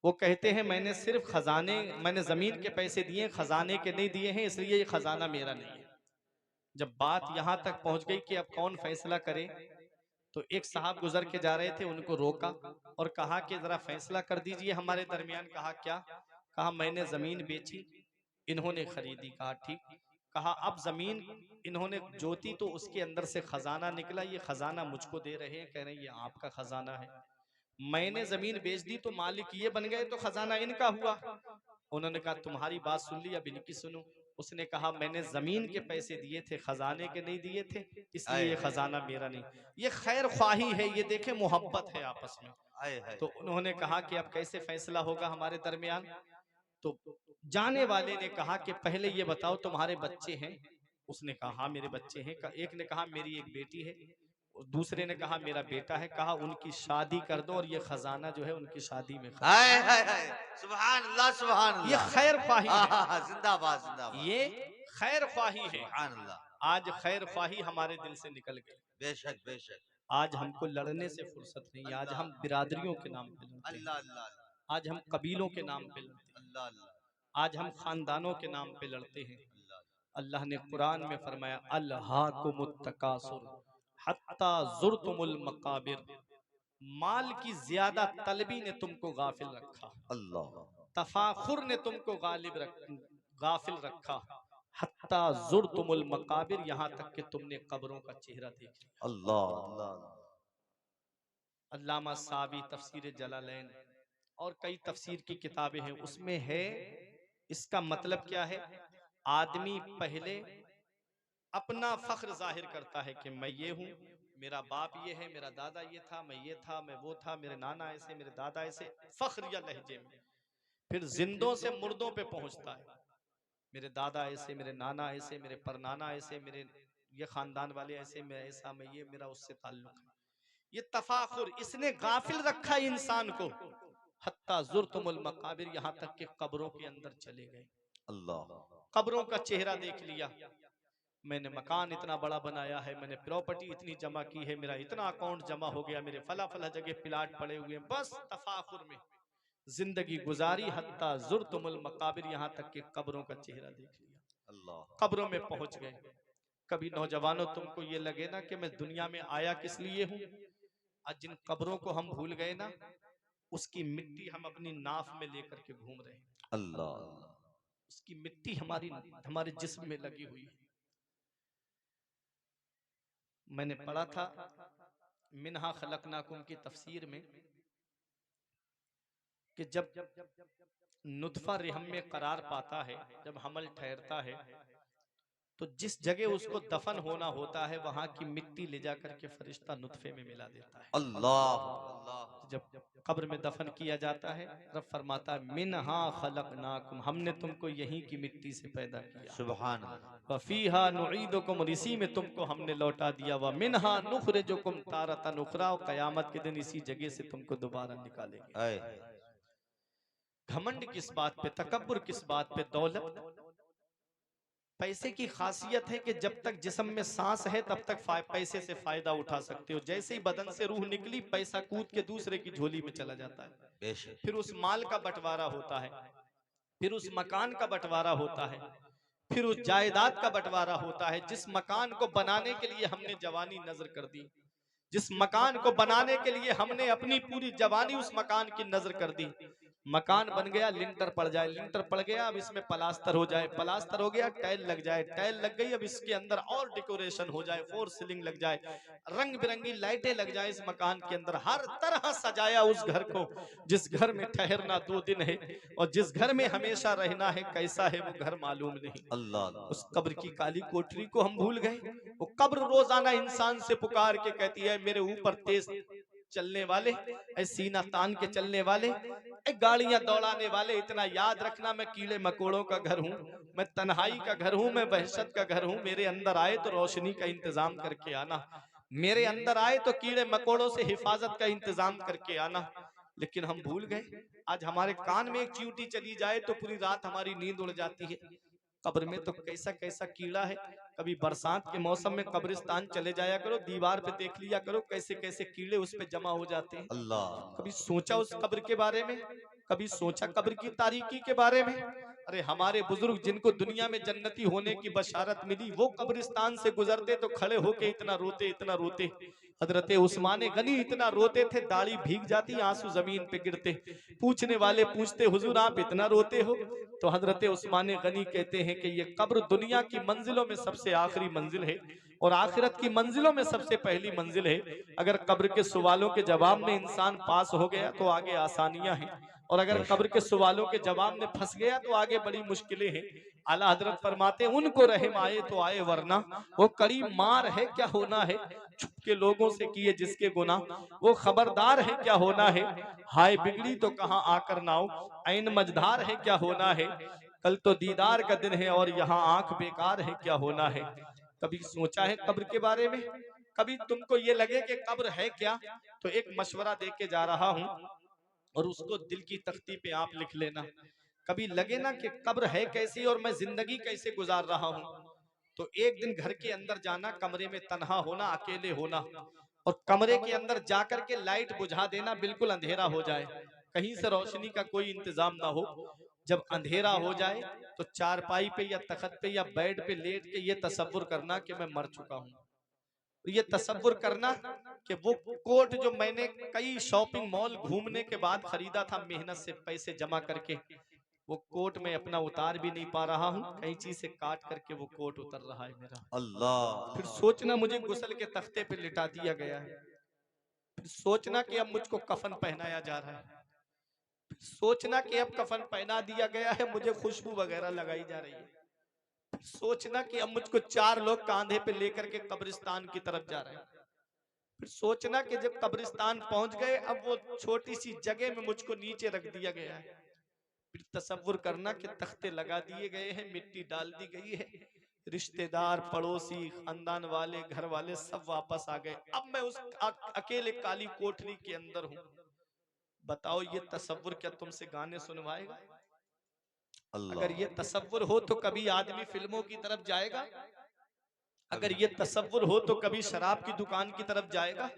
वो कहते हैं मैंने सिर्फ खजाने, मैंने जमीन के पैसे दिए, खजाने के नहीं दिए हैं, इसलिए ये खजाना मेरा नहीं है। जब बात यहां तक पहुंच गई कि अब कौन फैसला करे, तो एक साहब गुजर के जा रहे थे, उनको रोका और कहा कि जरा फैसला कर दीजिए हमारे दरमियान। कहा क्या? कहा मैंने जमीन बेची, इन्होंने खरीदी। कहा ठीक। कहा अब जमीन इन्होंने जोती तो उसके अंदर से खजाना निकला, ये खजाना मुझको दे रहे हैं, कह रहे हैं ये आपका खजाना है। मैंने जमीन बेच दी तो मालिक ये बन गए, तो खजाना इनका हुआ। उन्होंने कहा तुम्हारी बात सुन ली, अब इनकी सुनो। उसने कहा मैंने जमीन के पैसे दिए थे, खजाने के नहीं दिए थे, इसलिए ये खजाना मेरा नहीं। ये खैर ख्वाही है, ये देखे मोहब्बत है आपस में। हाय हाय। तो उन्होंने कहा कि अब कैसे फैसला होगा हमारे दरमियान? तो जाने वाले ने कहा कि पहले ये बताओ तुम्हारे बच्चे हैं? उसने कहा हाँ मेरे बच्चे हैं। एक ने कहा मेरी एक बेटी है, और दूसरे ने कहा मेरा बेटा है। कहा उनकी शादी कर दो और ये खजाना जो है उनकी शादी में खर्च। हाय हाय हाय, सुभान अल्लाह, सुभान ये अल्लाह। खैर ख्वाही है, जिंदाबाद जिंदाबाद। ये खैर ख्वाही है। सुभान अल्लाह। आज खैर ख्वाही हमारे दिल से निकल गई। बेशक बेशक। आज हमको लड़ने से फुर्सत नहीं, आज हम बिरादरियों के नाम पे लड़ते अल्लाह हैं, अल्लाह आज हम कबीलों के नाम पे लड़ते हैं, अल्लाह अल्लाह आज हम खानदानों के नाम पे लड़ते हैं। अल्लाह। अल्लाह ने कुरान में फरमाया अल्हाकुमुत तकासुर हत्ता जुरतुमुल मकाबिर, माल की ज्यादा तलबी ने तुमको गाफिल रखा, अल्लाह तफाखुर ने तुमको गाफिल रखा, हत्ता जुरतुमुल मकाबिर, यहाँ तक कि तुमने कब्रों का चेहरा देख लिया। अल्लाह अल्लाह। अल्लामा सावी तफसीर जलालैन और कई तफसीर की किताबें हैं, उसमें है इसका मतलब क्या है। आदमी पहले अपना फख्र जाहिर करता है कि मैं ये हूँ, मेरा बाप ये है, मेरा दादा ये था, मैं ये था, मैं वो था, मेरे नाना ऐसे, मेरे दादा ऐसे, फख्र या लहजे में। फिर जिंदों से मुर्दों पे पहुंचता है, मेरे दादा ऐसे, मेरे नाना ऐसे, मेरे परनाना ऐसे, मेरे ये खानदान वाले ऐसे, मैं ऐसा, मैं ये, मेरा उससे ताल्लुक है। ये तफाखुर इसने गाफिल रखा इंसान को, हत्ता जुर्तुमुल मकाबिर, यहाँ तक कि कब्रों के अंदर चले गए, अल्लाह। कब्रों का चेहरा देख लिया। मैंने मकान इतना बड़ा बनाया है, मैंने प्रॉपर्टी इतनी जमा की है, मेरा इतना अकाउंट जमा हो गया, मेरे फला फला जगह प्लाट पड़े हुए हैं, बस तफाखुर में। जिंदगी गुजारी हत्ता जुर्तुमुल मकाबिर, यहाँ तक कि कब्रों का चेहरा देख लिया, अल्लाह कब्रों में पहुंच गए। कभी नौजवानों तुमको ये लगे ना कि मैं दुनिया में आया किस लिए हूं, आज जिन कब्रों को हम भूल गए ना, उसकी मिट्टी हम अपनी नाफ में लेकर के घूम रहे हैं। अल्लाह उसकी मिट्टी हमारे जिस्म में लगी हुई है। मैंने पढ़ा था मिन्हा खलकनाकुम की तफसीर में कि जब नुतफा रहम में करार पाता है, जब हमल ठहरता है, तो जिस जगह उसको दफन होना होता है वहां की मिट्टी ले जाकर के फरिश्ता नुतफे में मिला देता है। अल्लाह अल्लाह जब कब्र में दफन किया जाता है, रब फरमाता है मिन्हा खलकनाकुम, हमने तुमको यहीं की मिट्टी से पैदा किया, सुभान अल्लाह वफीहा नुईदुकुम, और इसी में तुमको हमने लौटा दिया, व मिन्हा नुखरिजुकुम तारतन उखरा, और कयामत के दिन इसी जगह से तुमको दोबारा निकालेंगे। आए घमंड किस बात पे, तकब्बुर किस बात पे, दौलत पैसे की खासियत है कि जब तक जिस्म में सांस है तब तक पैसे से फायदा उठा सकते हो, जैसे ही बदन से रूह निकली पैसा कूद के दूसरे की झोली में चला जाता है। बेशक फिर उस माल का बंटवारा होता है, फिर उस मकान का बंटवारा होता है, फिर उस जायदाद का बंटवारा होता है। जिस मकान को बनाने के लिए हमने जवानी नजर कर दी, जिस मकान को बनाने के लिए हमने अपनी पूरी जवानी उस मकान की नजर कर दी, मकान बन गया, लिंटर पड़ जाए, लिंटर पड़ गया, अब इसमें प्लास्टर हो जाए, प्लास्टर हो गया, टाइल लग जाए, टाइल लग गई, अब इसके अंदर और डेकोरेशन हो जाए, फोर सीलिंग लग जाए, रंग बिरंगी लाइटें लग जाए इस मकान के अंदर, हर तरह सजाया उस घर को। जिस घर में ठहरना 2 दिन है और जिस घर में हमेशा रहना है, कैसा है वो घर मालूम नहीं। अल्लाह उस कब्र की काली कोठरी को हम भूल गए। वो कब्र रोजाना इंसान से पुकार के कहती है मेरे ऊपर तेज चलने वाले, सीना तान के चलने वाले, गाड़ियां दौड़ाने वाले, इतना याद रखना मैं कीड़े मकोड़ों का घर हूँ, मैं तन्हाई का घर हूँ, मैं वहशत का घर हूँ, मेरे अंदर आए तो रोशनी का इंतजाम करके आना, मेरे अंदर आए तो कीड़े मकोड़ों से हिफाजत का इंतजाम करके आना। लेकिन हम भूल गए। आज हमारे कान में एक चींटी चली जाए तो पूरी रात हमारी नींद उड़ जाती है। कब्र में तो कैसा कैसा कीड़ा है। कभी बरसात के मौसम में कब्रिस्तान चले जाया करो, दीवार पे देख लिया करो कैसे कैसे कीड़े उस पे जमा हो जाते हैं। अल्लाह कभी सोचा उस कब्र के बारे में, कभी सोचा कब्र की तारीकी के बारे में। अरे हमारे बुजुर्ग जिनको दुनिया में जन्नती होने की बशारत मिली, वो कब्रिस्तान से गुजरते तो खड़े होके इतना रोते, इतना रोते। हजरत उस्मान गनी इतना रोते थे, दाढ़ी भीग जाती, आंसू जमीन पे गिरते। पूछने वाले पूछते हुजूर आप इतना रोते हो? तो हजरत उस्मान गनी कहते हैं कि ये कब्र दुनिया की मंजिलों में सबसे आखिरी मंजिल है और आखिरत की मंजिलों में सबसे पहली मंजिल है। अगर कब्र के सवालों के जवाब में इंसान पास हो गया तो आगे आसानियां हैं, और अगर कब्र के सवालों के जवाब में फंस गया तो आगे बड़ी मुश्किलें हैं। आला हजरत फरमाते उनको रहम आए तो आए, वरना वो कड़ी मार है क्या होना है। छुप के लोगों से किए जिसके गुनाह, वो खबरदार है क्या होना है। हाय बिगड़ी तो कहाँ आकर नाव, ऐन मझधार है क्या होना है। कल तो दीदार का दिन है और यहाँ आंख बेकार है क्या होना है। कभी सोचा है कब्र के बारे में? कभी तुमको ये लगे कि कब्र है क्या, तो एक मशवरा दे के जा रहा हूं और उसको दिल की तख्ती पे आप लिख लेना। कभी लगे ना कि कब्र है कैसी और मैं जिंदगी कैसे गुजार रहा हूं, तो एक दिन घर के अंदर जाना, कमरे में तन्हा होना, अकेले होना, और कमरे के अंदर जाकर के लाइट बुझा देना, बिल्कुल अंधेरा हो जाए, कहीं से रोशनी का कोई इंतजाम ना हो। जब अंधेरा हो जाए तो चारपाई पे या तखत पे या बेड पे लेट के ये तसव्वुर करना कि मैं मर चुका हूँ। ये तसव्वुर करना कि वो कोट जो मैंने कई शॉपिंग मॉल घूमने के बाद खरीदा था, मेहनत से पैसे जमा करके, वो कोट में अपना उतार भी नहीं पा रहा हूँ, कैंची से काट करके वो कोट उतर रहा है मेरा। अल्लाह फिर सोचना मुझे गुस्ल के तख्ते पे लिटा दिया गया है। फिर सोचना कि अब मुझको कफन पहनाया जा रहा है। फिर सोचना कि अब कफन पहना दिया गया है, मुझे खुशबू वगैरह लगाई जा रही है। फिर सोचना कि अब मुझको 4 लोग कांधे पे लेकर के कब्रिस्तान की तरफ जा रहे हैं। फिर सोचना कि जब कब्रिस्तान पहुंच गए, अब वो छोटी सी जगह में मुझको नीचे रख दिया गया है। फिर तसव्वुर करना कि तख्ते लगा दिए गए हैं, मिट्टी डाल दी गई है, रिश्तेदार, पड़ोसी, खानदान वाले, घर वाले सब वापस आ गए। अब मैं उस अकेले काली कोठरी के अंदर हूं। बताओ ये तसव्वुर क्या तुमसे गाने सुनवाएगा? अगर ये तसव्वुर हो तो कभी आदमी फिल्मों की तरफ जाएगा? अगर ये तसव्वुर हो तो कभी शराब की दुकान की तरफ जाएगा?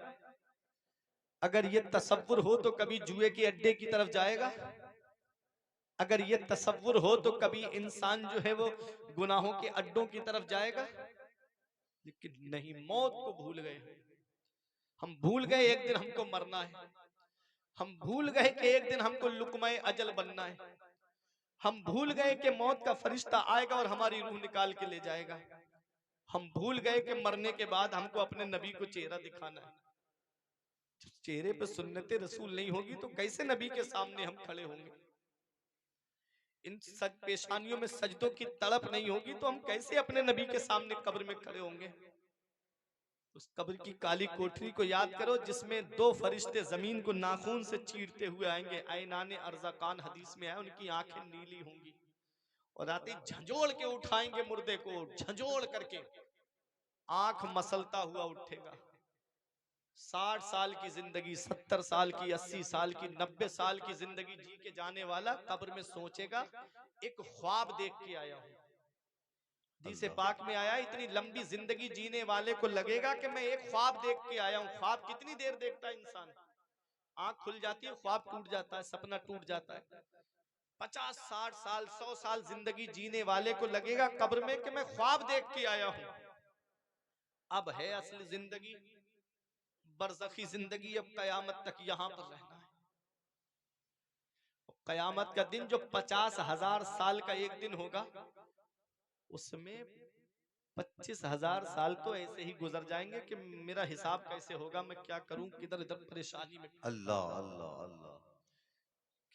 अगर ये तसव्वुर हो तो कभी जुए के अड्डे की तरफ जाएगा? अगर ये तसव्वुर हो तो कभी इंसान जो है वो गुनाहों के अड्डों की तरफ जाएगा, लेकिन नहीं, मौत को भूल गए। हम भूल गए एक दिन हमको मरना है, हम भूल गए कि एक दिन हमको लुकमाए अजल बनना है, हम भूल गए कि मौत का फरिश्ता आएगा और हमारी रूह निकाल के ले जाएगा, हम भूल गए कि मरने के बाद हमको अपने नबी को चेहरा दिखाना है। जब चेहरे पे सुन्नते रसूल नहीं होगी तो कैसे नबी के सामने हम खड़े होंगे? इन पेशानियों में सजदों की तड़प नहीं होगी तो हम कैसे अपने नबी के सामने कब्र में खड़े होंगे? उस कब्र की काली कोठरी को याद करो जिसमें दो फरिश्ते जमीन को नाखून से चीरते हुए आएंगे। ऐनाने अर्ज़कान हदीस में है, उनकी आंखें नीली होंगी और आते झंझोड़ के उठाएंगे मुर्दे को, झंझोड़ करके आंख मसलता हुआ उठेगा। 60 साल की जिंदगी, 70 साल की, 80 साल की, 90 साल की जिंदगी जी के जाने वाला कब्र में सोचेगा एक ख्वाब देख के आया हूं। हदीस पाक में आया इतनी लंबी जिंदगी जीने वाले को लगेगा कि मैं एक ख्वाब देख के आया हूं। ख्वाब कितनी देर देखता है इंसान? आंख खुल जाती है, ख्वाब टूट जाता है, सपना टूट जाता है। 50, 60 साल, 100 साल जिंदगी जीने वाले को लगेगा कब्र में कि मैं ख्वाब देख के आया हूं। अब है असली जिंदगी, बरज़खी जिंदगी, अब कयामत तक यहां पर रहना है। कयामत का दिन जो 50,000 साल का एक दिन होगा, उसमें 25,000 साल तो ऐसे ही गुजर जाएंगे कि मेरा हिसाब कैसे होगा, मैं क्या करूं, किधर इधर परेशानी में। अल्लाह अल्लाह अल्लाह।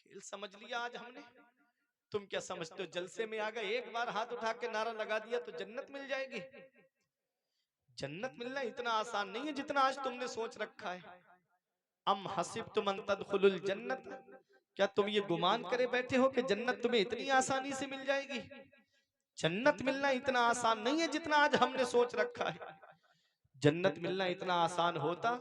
खेल समझ लिया आज हमने। तुम क्या समझते हो, जलसे में आ गए, एक बार हाथ उठा के नारा लगा दिया तो जन्नत मिल जाएगी? जन्नत मिलना इतना आसान नहीं है जितना आज तुमने सोच रखा है। अम हसिबतुम अन तदखुलुल जन्नत, क्या तुम ये गुमान करे बैठे हो कि जन्नत तुम्हें इतनी आसानी से मिल जाएगी? जन्नत मिलना इतना आसान नहीं है जितना आज हमने सोच रखा है। जन्नत मिलना इतना आसान होता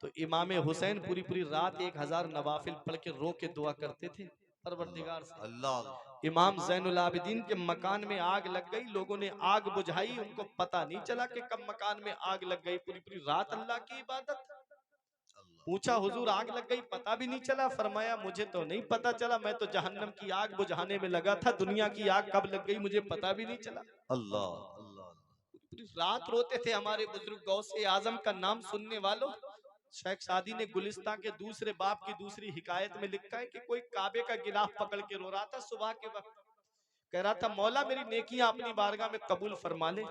तो इमाम हुसैन पूरी पूरी रात 1000 नवाफिल पढ़ के रो के दुआ करते थे परवरदिगार से। अल्लाह। इमाम जैनुल आबिदीन के मकान में आग लग गई, लोगों ने आग बुझाई, उनको पता नहीं चला कि कब मकान में आग लग गई। पूरी पूरी रात अल्लाह की इबादत। पूछा हुजूर आग लग गई, पता भी नहीं चला? फरमाया मुझे तो नहीं पता चला, मैं तो जहन्नम की आग बुझाने में लगा था, दुनिया की आग कब लग गई मुझे पता भी नहीं चला। अल्लाह अल्लाह। पूरी रात रोते थे हमारे बुजुर्ग। गौसे आजम का नाम सुनने वालों, शेख सादी ने गुलिस्तान के दूसरे बाप की दूसरी हिकायत में लिखा है कि कोई काबे का गिलाफ पकड़ के रो रहा था सुबह के वक्त। कह रहा था मौला मेरी नेकियां अपनी बारगाह में कबूल फरमा ले,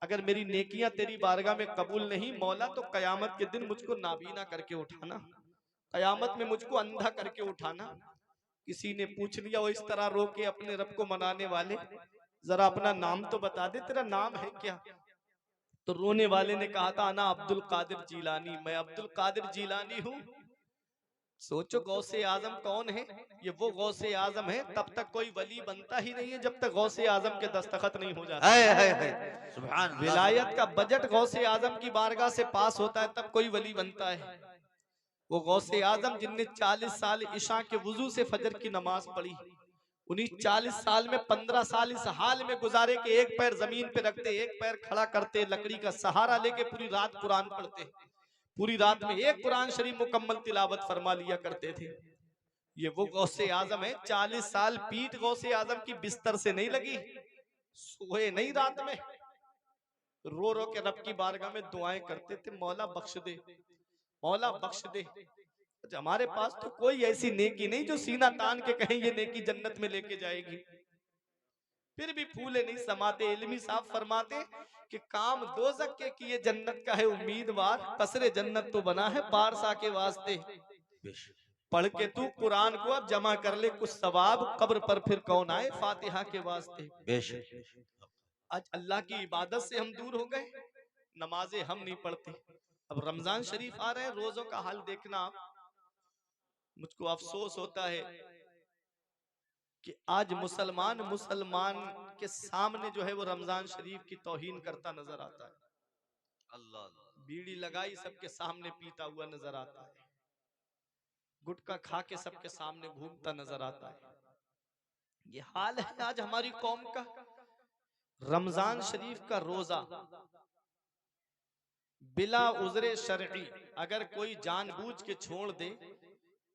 अगर मेरी नेकियां तेरी बारगाह में कबूल नहीं मौला तो कयामत के दिन मुझको नाबीना करके उठाना, कयामत में मुझको अंधा करके उठाना। किसी ने पूछ लिया वो इस तरह रो के अपने रब को मनाने वाले, जरा अपना नाम तो बता दे, तेरा नाम है क्या? तो रोने वाले ने कहा था अना अब्दुल कादिर जीलानी, मैं अब्दुल कादिर जीलानी हूँ। सोचो गौसे आजम कौन है? ये वो गौसे आजम है, तब तक कोई वली बनता ही नहीं है जब तक गौसे आजम के दस्तखत नहीं हो जाते। है सुभान अल्लाह। विलायत का बजट गौसे आजम की बारगाह से पास होता है तब कोई वली बनता है। वो गौसे आजम जिनने 40 साल इशा के वुजू से फजर की नमाज पढ़ी, उन्हीं 40 साल में 15 साल इस हाल में गुजारे कि एक पैर जमीन पे रखते, एक पैर खड़ा करते, लकड़ी का सहारा लेके पूरी रात कुरान पढ़ते, पूरी रात में एक कुरान शरीफ मुकम्मल तिलावत फरमा लिया करते थे। ये वो गौसे आजम है। 40 साल पीठ गौसे आजम की बिस्तर से नहीं लगी, सोए नहीं रात में, रो रो के रब की बारगाह में दुआएं करते थे, मौला बख्श दे, मौला बख्श दे। हमारे पास तो कोई ऐसी नेकी नहीं जो सीना तान के कहें ये नेकी जन्नत में लेके जाएगी, फिर भी फूले नहीं समाते। इल्मी साहब फरमाते कि काम दोज़ख के किए जन्नत का है उम्मीदवार, कसरे जन्नत तो बना है पारसा के वास्ते। पढ़ के तू कुरान को अब जमा कर ले कुछ सवाब, कब्र पर फिर कौन आए फातिहा के वास्ते। आज अल्लाह की इबादत से हम दूर हो गए, नमाजें हम नहीं पढ़ते। अब रमजान शरीफ आ रहे हैं, रोजों का हाल देखना आप। मुझको अफसोस होता है कि आज मुसलमान के सामने जो है वो रमजान शरीफ की तौहीन करता नजर आता है। अल्लाह। बीड़ी लगाई सबके सामने पीता हुआ नजर आता है, गुटखा खा के सबके सामने घूमता नजर आता है। ये हाल है आज हमारी कौम का। रमजान शरीफ का रोजा बिला उज़्रे शरई अगर कोई जानबूझ के छोड़ दे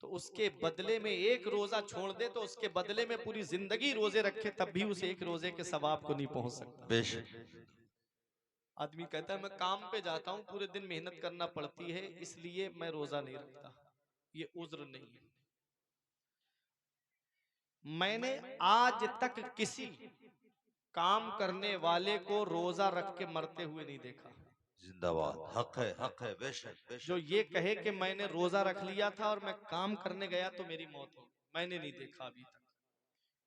तो उसके बदले में एक रोजा छोड़ दे तो उसके बदले में पूरी जिंदगी रोजे रखे तब भी उसे एक रोजे के सवाब को नहीं पहुंच सकता। बेशक। आदमी कहता है मैं काम पे जाता हूँ, पूरे दिन मेहनत करना पड़ती है इसलिए मैं रोजा नहीं रखता। ये उज्र नहीं है। मैंने आज तक किसी काम करने वाले को रोजा रख के मरते हुए नहीं देखा। जिंदाबाद, हक है, बेशक जो बेशक। ये कहे कि मैंने रोजा रख लिया था और मैं काम करने गया तो मेरी मौत हो, मैंने नहीं देखा अभी तक।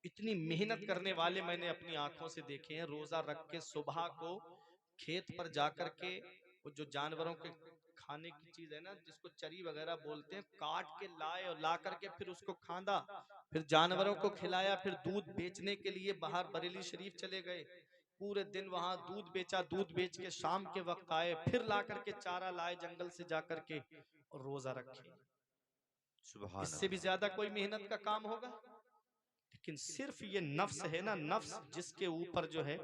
इतनी मेहनत करने वाले मैंने अपनी आंखों से देखे हैं, रोजा रख के सुबह को खेत पर जाकर के वो जो जानवरों के खाने की चीज है ना जिसको चरी वगैरह बोलते हैं, काट के लाए और ला करके फिर उसको खांदा, फिर जानवरों को खिलाया, फिर दूध बेचने के लिए बाहर बरेली शरीफ चले गए, पूरे दिन वहां दूध बेचा, दूध बेच के शाम के वक्त आए, फिर ला करके चारा लाए जंगल से जाकर के और रोजा रखे। सुभान इससे भी अल्लाह। ज्यादा कोई मेहनत का काम होगा? लेकिन सिर्फ ये नफ्स है ना, नफ्स जिसके ऊपर जो है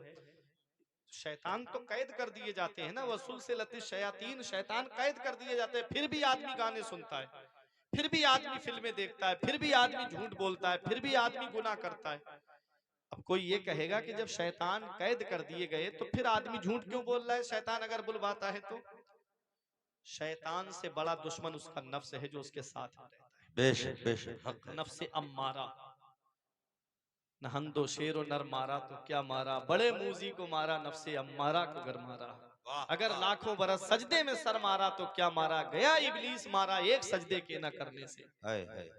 शैतान तो कैद कर दिए जाते हैं ना, वसूल से लती शयातीन, शैतान कैद कर दिए जाते हैं, फिर भी आदमी गाने सुनता है, फिर भी आदमी फिल्में देखता है, फिर भी आदमी झूठ बोलता है, फिर भी आदमी गुनाह करता है। अब कोई ये कहेगा कि जब शैतान कैद कर दिए गए तो फिर आदमी झूठ क्यों बोल रहा है? शैतान अगर बुलवाता है तो शैतान से बड़ा दुश्मन उसका नफ्स है जो उसके साथ रहता है। बेशक बेशक, हक है। नफ्स अम्मारा, नहंदो शेरो नर मारा तो क्या मारा, बड़े मूजी को मारा नफ्से अम्मारा को गर मारा। अगर लाखों बरस सजदे में सर मारा तो क्या मारा, गया इबलीस मारा एक सजदे के न करने से। हाय हाय।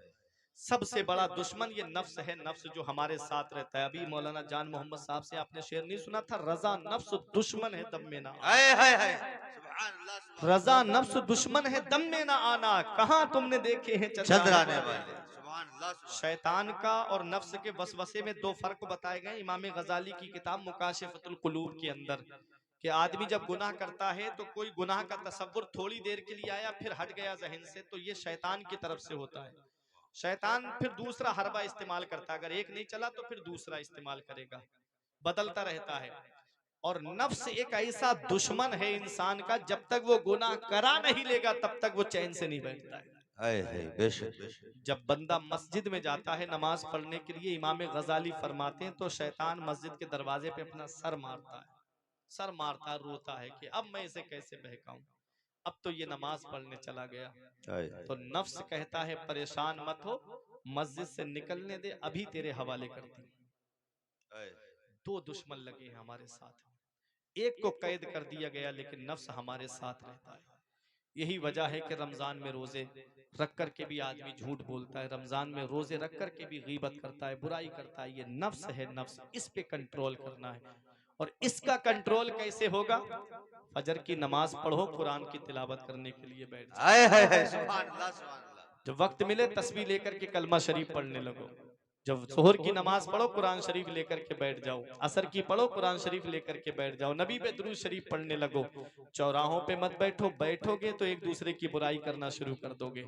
सबसे बड़ा दुश्मन ये नफ्स है, नफ्स जो हमारे साथ रहता है। अभी मौलाना जान मोहम्मद साहब से आपने शेर नहीं सुना था, रजा नफ्स दुश्मन है दम में ना आना। हाय हाय हाय। सुभान अल्लाह, सुभान रजा नफ्स दुश्मन है दम में ना आना, कहाँ तुमने देखे हैं चंद्राने वाले। सुभान अल्लाह, सुभान शैतान का और नफ्स के वसवसे में दो फर्क बताए गए इमाम गजाली की किताब मुकाशिफतुल कुलूब के अंदर, कि आदमी जब गुनाह करता है तो कोई गुनाह का तसव्वुर थोड़ी देर के लिए आया फिर हट गया जहन से, तो ये शैतान की तरफ से होता है। शैतान फिर दूसरा हरबा इस्तेमाल करता है, अगर एक नहीं चला तो फिर दूसरा इस्तेमाल करेगा, बदलता रहता है। और नफ्स एक ऐसा दुश्मन है इंसान का, जब तक वो गुनाह करा नहीं लेगा तब तक वो चैन से नहीं बैठता है। हाय हाय, बेशक बेशक। जब बंदा मस्जिद में जाता है नमाज पढ़ने के लिए, इमाम गजाली फरमाते हैं तो शैतान मस्जिद के दरवाजे पे अपना सर मारता है, सर मारता रोता है कि अब मैं इसे कैसे बहकाऊं, अब तो ये नमाज पढ़ने चला गया। हाय तो नफ्स कहता है परेशान मत हो, मस्जिद से निकलने दे, अभी तेरे हवाले करती हूं। हाय। दो दुश्मन लगे हैं हमारे साथ, एक को कैद कर दिया गया लेकिन नफ्स हमारे साथ रहता है। यही वजह है कि रमजान में रोजे रख कर के भी आदमी झूठ बोलता है, रमजान में रोजे रख कर के भी गीबत करता है, बुराई करता है। ये नफ्स है, नफ्स, इस पे कंट्रोल करना है। और इसका कंट्रोल कैसे होगा? फजर की नमाज पढ़ो, कुरान की तिलावत करने के लिए बैठ जाओ। हाय हाय हाय। सुभान अल्लाह, सुभान अल्लाह। जब वक्त मिले तस्बीह लेकर के कलमा शरीफ पढ़ने लगो, जब जोहर की नमाज पढ़ो कुरान शरीफ लेकर के बैठ जाओ, असर की पढ़ो कुरान शरीफ लेकर के बैठ जाओ, नबी पे दुरूद शरीफ पढ़ने लगो। चौराहों पे मत बैठो, बैठोगे तो एक दूसरे की बुराई करना शुरू कर दोगे।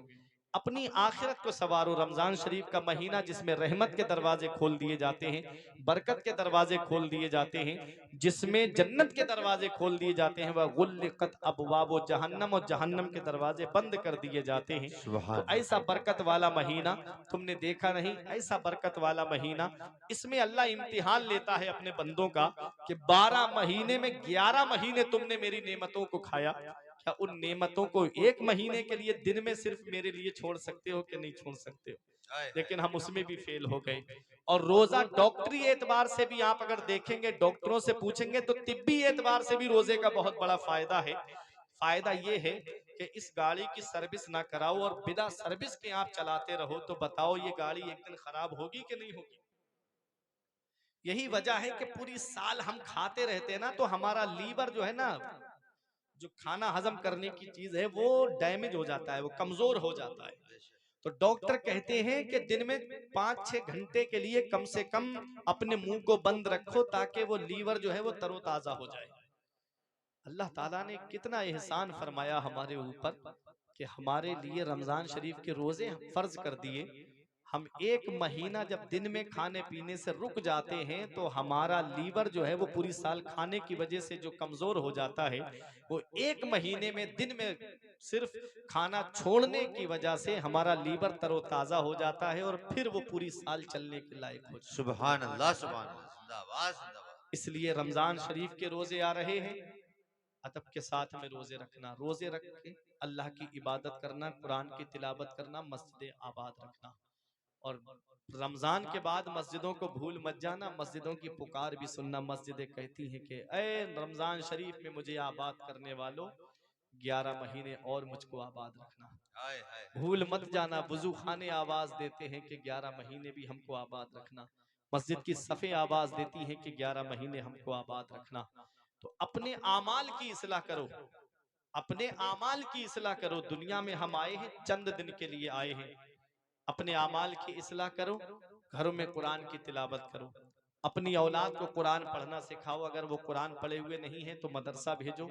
अपनी आखिरत को सवारो। रमजान शरीफ का महीना जिसमें रहमत के दरवाजे खोल दिए जाते हैं, बरकत के दरवाजे खोल दिए जाते हैं, जिसमें जन्नत के दरवाजे खोल दिए जाते हैं, वह गुल्लिकत अबवाब जहन्नम, और जहन्नम के दरवाजे बंद कर दिए जाते हैं। तो ऐसा बरकत वाला महीना तुमने देखा नहीं, ऐसा बरकत वाला महीना। इसमें अल्लाह इम्तिहान लेता है अपने बंदों का कि 12 महीने में 11 महीने तुमने मेरी नेमतों को खाया, क्या उन नेमतों को एक महीने के लिए दिन में सिर्फ मेरे लिए छोड़ सकते हो कि नहीं छोड़ सकते हो? लेकिन हम उसमें भी फेल हो गए। और रोजा डॉक्टरी एतबार से भी आप अगर देखेंगे, डॉक्टरों से पूछेंगे तो तिब्बी एतबार से भी रोजे का बहुत बड़ा फायदा है। फायदा ये है कि इस गाड़ी की सर्विस ना कराओ और बिना सर्विस के आप चलाते रहो, तो बताओ ये गाड़ी एक दिन खराब होगी कि नहीं होगी? यही वजह है कि पूरी साल हम खाते रहते हैं ना, तो हमारा लीवर जो है ना, जो खाना हजम करने की चीज है, वो डैमेज हो जाता है, वो कमजोर हो जाता है। तो डॉक्टर कहते हैं कि दिन में 5-6 घंटे के लिए कम से कम अपने मुंह को बंद रखो, ताकि वो लीवर जो है वो तरोताजा हो जाए। अल्लाह ताला ने कितना एहसान फरमाया हमारे ऊपर कि हमारे लिए रमजान शरीफ के रोजे फर्ज कर दिए। हम एक महीना जब दिन में खाने पीने से रुक जाते हैं तो हमारा लीवर जो है वो पूरी साल खाने की वजह से जो कमजोर हो जाता है, वो एक महीने में दिन में सिर्फ खाना छोड़ने की वजह से हमारा लीवर तरोताजा हो जाता है और फिर वो पूरी साल चलने के लायक हो जाता है। सुभान अल्लाह, सुभान अल्लाह, जिंदाबाद जिंदाबाद। इसलिए रमजान शरीफ के रोजे आ रहे हैं, अदब के साथ में रोजे रखना, रोजे रख के अल्लाह की इबादत करना, कुरान की तिलावत करना, मस्जिद आबाद रखना। और रमजान के बाद मस्जिदों को भूल मत जाना, मस्जिदों की पुकार भी सुनना। मस्जिदें कहती हैं कि ऐ रमजान शरीफ में मुझे आबाद करने वालों, 11 महीने और मुझको आबाद रखना। हाय हाय। भूल मत जाना, वजू खाने आवाज देते हैं कि 11 महीने भी हमको आबाद रखना। मस्जिद की सफ़े आवाज देती हैं कि 11 महीने हमको आबाद रखना। तो अपने आमाल की इस्लाह करो, अपने आमाल की इस्लाह करो। दुनिया में हम आए हैं, चंद दिन के लिए आए हैं। अपने आमाल की इस्लाह करो, घरों में कुरान की तिलावत करो, अपनी औलाद को कुरान पढ़ना सिखाओ। अगर वो कुरान पढ़े हुए नहीं है तो मदरसा भेजो,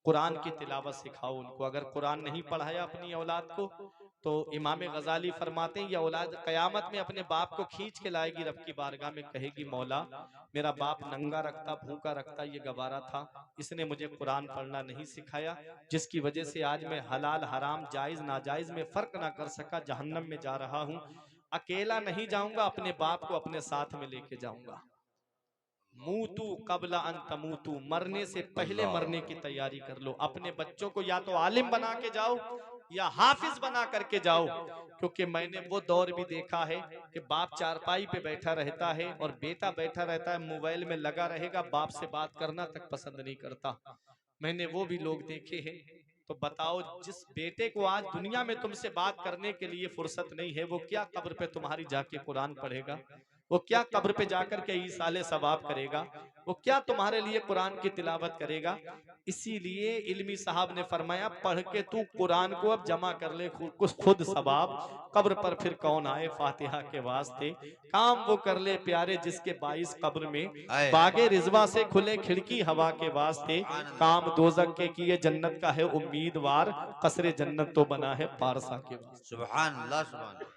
कुरान की तिलावत सिखाओ उनको। अगर कुरान नहीं पढ़ाया अपनी औलाद को तो इमाम गजाली फरमाते हैं, यह औलाद कयामत में अपने बाप को खींच के लाएगी रब की बारगाह में, कहेगी मौला मेरा बाप नंगा रखता, भूखा रखता, ये गवारा था, इसने मुझे कुरान पढ़ना नहीं सिखाया, जिसकी वजह से आज मैं हलाल हराम जायज नाजायज में फर्क ना कर सका, जहन्नम में जा रहा हूं। अकेला नहीं जाऊंगा, अपने बाप को अपने साथ में लेके जाऊंगा। मूतू कबला अन तमूतू, मरने से पहले मरने की तैयारी कर लो। अपने बच्चों को या तो आलिम बना के जाओ या हाफिज बना करके जाओ, क्योंकि मैंने वो दौर भी देखा है कि बाप चारपाई पे बैठा रहता है और बेटा बैठा रहता है मोबाइल में लगा रहेगा, बाप से बात करना तक पसंद नहीं करता। मैंने वो भी लोग देखे हैं। तो बताओ, जिस बेटे को आज दुनिया में तुमसे बात करने के लिए फुर्सत नहीं है, वो क्या कब्र पे तुम्हारी जाके कुरान पढ़ेगा? वो क्या कब्र पे जाकर के ईसाले सवाब करेगा? वो क्या तुम्हारे लिए कुरान की तिलावत करेगा? इसीलिए इल्मी साहब ने फरमाया, पढ़ के तू कुरान को अब जमा कर ले खुद सवाब, कब्र पर फिर कौन आए फातिहा के वास्ते। काम वो कर ले प्यारे जिसके 22 कब्र में हाय बागे हाय। रिजवा से खुले खिड़की हवा के वास्ते। सुभान अल्लाह। काम दोजक के किए जन्नत का है उम्मीदवार, कसरे जन्नत तो बना है पारसा के वास्ते। सुभान अल्लाह, सुभान अल्लाह,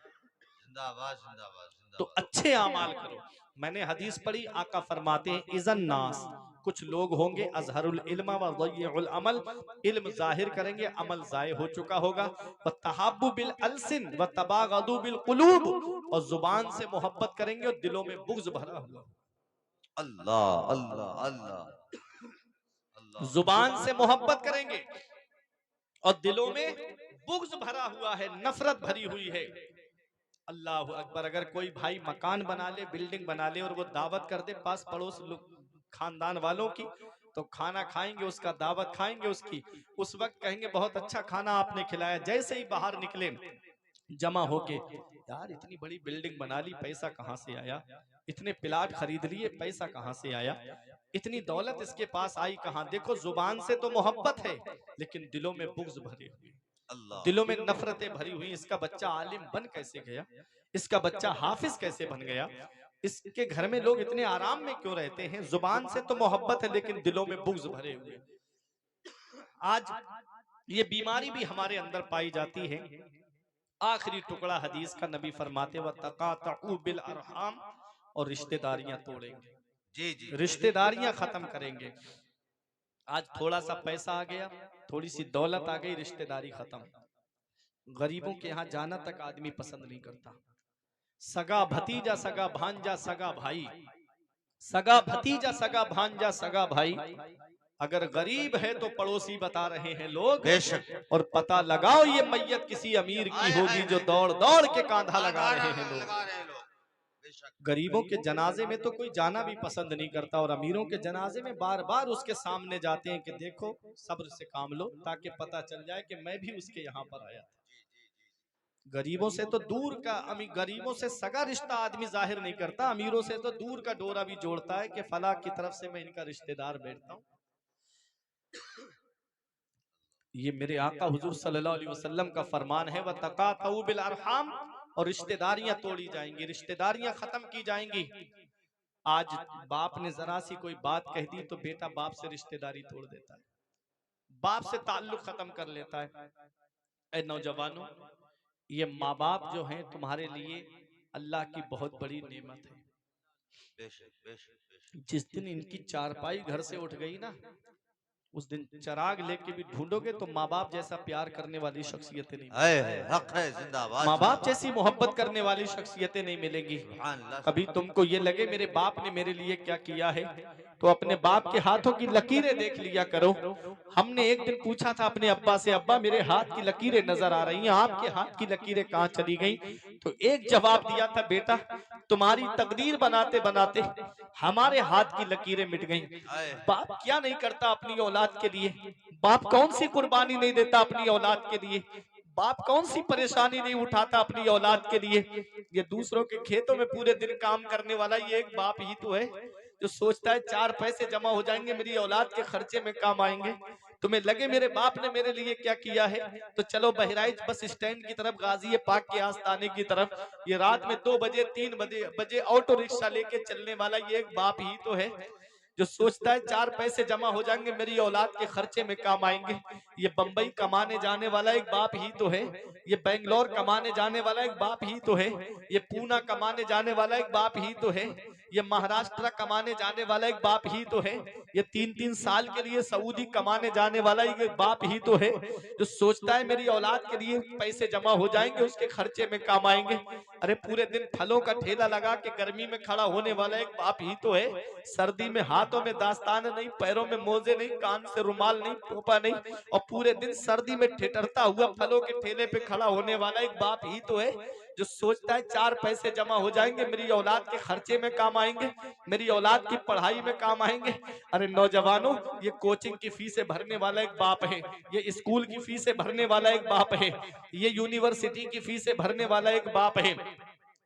जिंदाबाद जिंदाबाद तो जिंदाबाद। अच्छे अमाल करो। मैंने हदीस पढ़ी, आका फरमाते हैं इज़न नास, कुछ लोग होंगे अजहरुल इल्म व ज़य्युल अमल, इल्म जाहिर करेंगे, अमल जाय हो चुका होगा। व तहाब्बु बिल अलसिन व तबागदु बिल कुलूब, और जुबान से मोहब्बत करेंगे और दिलों में बुग़्ज़ भरा हुआ। अल्लाह अल्लाह अल्लाह अल्लाह। जुबान से मोहब्बत करेंगे और दिलों में बुग़्ज़ भरा हुआ है, नफरत भरी हुई है। अल्लाह अकबर। अगर कोई भाई मकान बना ले, बिल्डिंग बना ले और वो दावत कर दे पास पड़ोस खानदान वालों की, तो खाना खाएंगे उसका, दावत खाएंगे उसकी, उस वक्त कहेंगे बहुत अच्छा खाना आपने खिलाया। जैसे ही बाहर निकले जमा होके, यार इतनी बड़ी बिल्डिंग बना ली, पैसा कहां से आया? इतने प्लाट खरीद लिए, पैसा कहां से आया? इतनी दौलत इसके पास आई कहां? देखो, जुबान से तो मोहब्बत है लेकिन दिलों में बुग़्ज़ भरे हुए, दिलों में नफरतें भरी हुई। इसका बच्चा आलिम बन कैसे गया? इसका बच्चा हाफिज कैसे बन गया? इसके घर में लोग इतने आराम में क्यों रहते हैं? जुबान से तो मोहब्बत है लेकिन दिलों में बुग़्ज़ भरे हुए। आज ये बीमारी भी हमारे अंदर पाई जाती है। आखिरी टुकड़ा हदीस का, नबी फरमाते व तकातउ बिल अरहाम, और रिश्तेदारियां तोड़ेंगे, जी जी। रिश्तेदारियां खत्म करेंगे। आज थोड़ा सा पैसा आ गया, थोड़ी सी दौलत आ गई, रिश्तेदारी खत्म। गरीबों के यहाँ जाना तक आदमी पसंद नहीं करता। सगा भतीजा, सगा भांजा, सगा भाई, सगा भतीजा, सगा भांजा, सगा भाई, अगर गरीब है तो पड़ोसी बता रहे हैं लोग, बेशक। और पता लगाओ ये मैयत किसी अमीर की होगी जो दौड़ दौड़ के कांधा लगा रहे हैं लोग। लगा रहे हैं लोग। बेशक। गरीबों के जनाजे में तो कोई जाना भी पसंद नहीं करता, और अमीरों के जनाजे में बार बार उसके सामने जाते हैं कि देखो सब्र से काम लो, ताकि पता चल जाए कि मैं भी उसके यहाँ पर आया था। गरीबों से तो दूर का, गरीबों से सगा रिश्ता आदमी जाहिर नहीं करता, अमीरों से तो दूर का डोरा भी जोड़ता है कि फला की तरफ से मैं इनका रिश्तेदार बैठता हूँ। ये मेरे आका हुजूर सल्लल्लाहु अलैहि वसल्लम का फरमान है, व तकातउ बिल अरहाम, और रिश्तेदारियां तोड़ी जाएंगी, रिश्तेदारियां खत्म की जाएंगी। आज बाप ने जरा सी कोई बात कह दी तो बेटा बाप से रिश्तेदारी तोड़ देता है, बाप से ताल्लुक खत्म कर लेता है। ए नौजवानों, ये माँ बाप जो हैं तुम्हारे लिए अल्लाह की बहुत बड़ी नेमत है। बेशक बेशक बेशक। जिस दिन इनकी चारपाई घर से उठ गई ना, उस दिन चिराग लेके भी ढूंढोगे तो माँ बाप जैसा प्यार करने वाली शख्सियतें नहीं है मिलेंगी, हक है, जिंदाबाद माँ बाप जिंदाबाद। जैसी मोहब्बत करने वाली शख्सियतें नहीं मिलेंगी। सुभान अल्लाह कभी सुभान। तुमको ये लगे मेरे बाप ने मेरे लिए क्या किया है, तो अपने बाप के हाथों की लकीरें देख लिया करो। हमने एक दिन पूछा था अपने अब्बा से, अब्बा मेरे हाथ की लकीरें नजर आ रही हैं, आपके हाथ की लकीरें कहाँ चली गई? तो एक जवाब दिया था, बेटा तुम्हारी तकदीर बनाते बनाते हमारे हाथ की लकीरें मिट गई। है बाप क्या नहीं करता अपनी औलाद के लिए, बाप कौन सी कुर्बानी नहीं देता अपनी औलाद के लिए, बाप कौन सी परेशानी नहीं उठाता अपनी औलाद के लिए। ये दूसरों के खेतों में पूरे दिन काम करने वाला ये एक बाप ही तो है, जो सोचता है 4 पैसे जमा हो जाएंगे मेरी औलाद के खर्चे में काम आएंगे। तुम्हें लगे मेरे बाप ने मेरे लिए क्या किया है, तो चलो बहराइच बस स्टैंड की तरफ, गाजी पाक के आस्थाने की तरफ, ये रात में 2 बजे 3 बजे ऑटो रिक्शा लेके चलने वाला ये एक बाप ही तो है, जो सोचता है 4 पैसे जमा हो जाएंगे मेरी औलाद के खर्चे में काम आएंगे। ये बंबई कमाने जाने वाला एक बाप ही तो है, ये बेंगलोर कमाने जाने वाला एक बाप ही तो है, ये पूना कमाने जाने वाला एक बाप ही तो है, ये महाराष्ट्र कमाने जाने वाला एक बाप ही तो है, ये 3-3 साल के लिए सऊदी कमाने जाने वाला एक बाप ही तो है, जो सोचता है मेरी औलाद के लिए पैसे जमा हो जाएंगे उसके खर्चे में काम आएंगे। अरे पूरे दिन फलों का ठेला लगा के गर्मी में खड़ा होने वाला एक बाप ही तो है, सर्दी में हाथों में दास्तान नहीं, पैरों में मोजे नहीं, कान से रुमाल नहीं, टोपा नहीं, और पूरे दिन सर्दी में ठिठुरता हुआ फलों के ठेले पे खड़ा होने वाला एक बाप ही तो है, जो सोचता है 4 पैसे जमा हो जाएंगे मेरी औलाद के खर्चे में काम आएंगे, मेरी औलाद की पढ़ाई में काम आएंगे। अरे नौजवानों, ये कोचिंग की फीसें भरने वाला एक बाप है, ये स्कूल की फीसें भरने वाला एक बाप है, ये यूनिवर्सिटी की फीसें भरने वाला एक बाप है,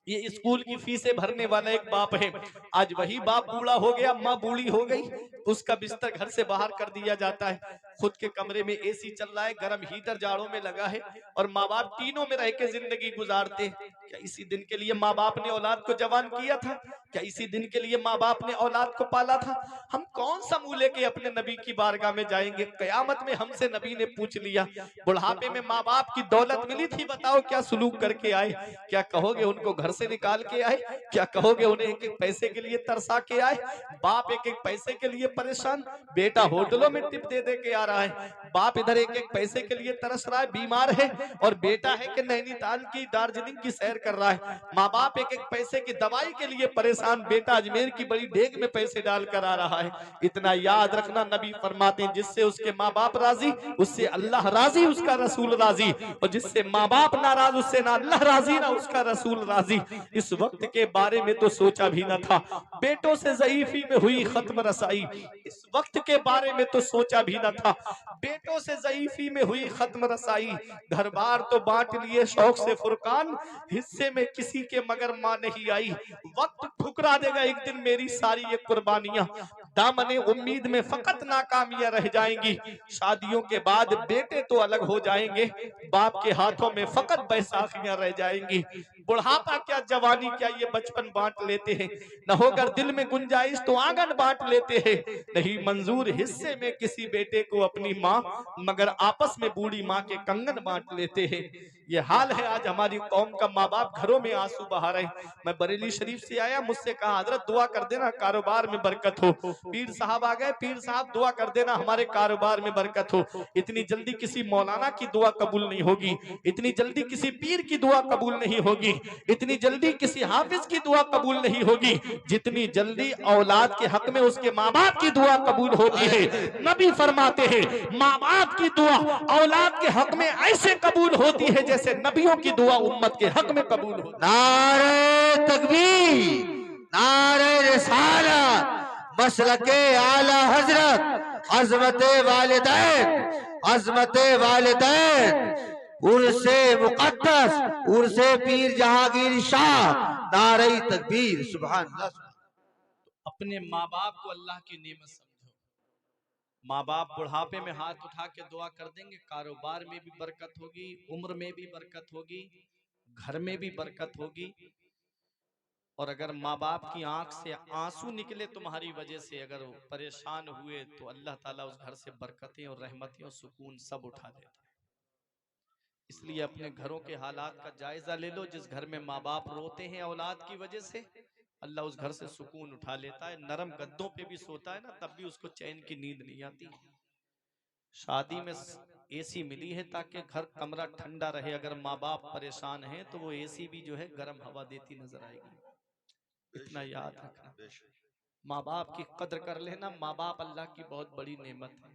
ये स्कूल की फीसें भरने वाला एक बाप है। आज वही बाप बूढ़ा हो गया, माँ बूढ़ी हो गई, उसका बिस्तर घर से बाहर कर दिया जाता है, खुद के कमरे में एसी चल रहा है, गर्म हीटर जाड़ों में लगा है, और माँ बाप टीनों में रह के जिंदगी गुजारते। क्या इसी दिन के लिए माँ बाप ने औलाद को जवान किया था? क्या इसी दिन के लिए माँ बाप ने औलाद को पाला था? हम कौन सा मुंह लेके अपने नबी की बारगाह में जाएंगे? कयामत में हमसे नबी ने पूछ लिया, बुढ़ापे में माँ बाप की दौलत मिली थी, बताओ क्या सुलूक करके आए? क्या कहोगे उनको घर से निकाल के आए? क्या कहोगे उन्हें एक एक पैसे के लिए तरसा के आए? बाप एक एक पैसे के लिए परेशान, बेटा होटलों में टिप दे दे के आ रहा है, बाप इधर एक एक पैसे के लिए तरस रहा है, बीमार है, और बेटा है कि नैनीताल की दार्जिलिंग की सैर कर रहा है। माँ बाप एक एक पैसे की दवाई के लिए परेशान, बेटा अजमेर की बड़ी डेग में पैसे डाल कर आ रहा है। इतना याद रखना, नबी फरमाते हैं जिससे उसके माँ बाप राजी उससे अल्लाह राजी, उसका रसूल राजी, और जिससे माँ बाप नाराज उससे ना अल्लाह राजी ना उसका रसूल राजी। इस वक्त के बारे में तो सोचा भी न था, बेटों से ज़ईफी में हुई खत्म रसाई, इस वक्त के बारे में तो सोचा भी न था, बेटों से ज़ईफी में हुई खत्म रसाई। घर बार तो बांट लिए शौक से फुरकान, हिस्से में किसी के मगर माँ नहीं आई। वक्त ठुकरा देगा एक दिन मेरी सारी ये कुर्बानियां, दामने उम्मीद में फकत नाकामियां रह जाएंगी। शादियों के बाद बेटे तो अलग हो जाएंगे, बाप के हाथों में फकत बैसाखियां रह जाएंगी। बुढ़ापा क्या जवानी क्या ये बचपन बांट लेते हैं, न होकर दिल में गुंजाइश तो आंगन बांट लेते हैं। नहीं मंजूर हिस्से में किसी बेटे को अपनी माँ, मगर आपस में बूढ़ी माँ के कंगन बांट लेते हैं। ये हाल है आज हमारी कौम का, माँ बाप घरों में आंसू बहा रहे। मैं बरेली शरीफ से आया, मुझसे कहा हजरत दुआ कर देना कारोबार में बरकत हो। पीर साहब आ गए, पीर साहब दुआ कर देना हमारे कारोबार में बरकत हो। इतनी जल्दी किसी मौलाना की दुआ कबूल नहीं होगी, इतनी जल्दी किसी पीर की दुआ कबूल नहीं होगी, इतनी जल्दी किसी हाफिज की दुआ कबूल नहीं होगी, जितनी जल्दी औलाद के हक में उसके माँ बाप की दुआ कबूल होती है। नबी फरमाते हैं माँ बाप की दुआ औलाद के हक में ऐसे कबूल होती है जैसे नबियों की दुआ उम्मत के हक में कबूल होती है। नारे तकबीर, नारे रिसालत, मसलके आला हजरत, अजमते वालिदैन, अजमते वालिदैन, उर्से मुकद्दस, उर्से पीर जहांगीर शाह, नारे तकबीर। सुभान अल्लाह। अपने माँ बाप को अल्लाह की नेमत समझो। माँ बाप बुढ़ापे में हाथ उठा के दुआ कर देंगे, कारोबार में भी बरकत होगी, उम्र में भी बरकत होगी, घर में भी बरकत होगी। और अगर माँ बाप की आंख से आंसू निकले तुम्हारी वजह से, अगर वो परेशान हुए, तो अल्लाह ताला उस घर से बरकतें और रहमतें और सुकून सब उठा देते हैं। इसलिए अपने घरों के हालात का जायजा ले लो। जिस घर में माँ बाप रोते हैं औलाद की वजह से, अल्लाह उस घर से सुकून उठा लेता है। नरम गद्दों पे भी सोता है ना, तब भी उसको चैन की नींद नहीं आती। शादी में एसी मिली है ताकि घर कमरा ठंडा रहे। अगर माँ बाप परेशान हैं तो वो एसी भी जो है गर्म हवा देती नजर आएगी। इतना याद रखना, माँ बाप की कद्र कर लेना। माँ बाप अल्लाह की बहुत बड़ी नेमत है।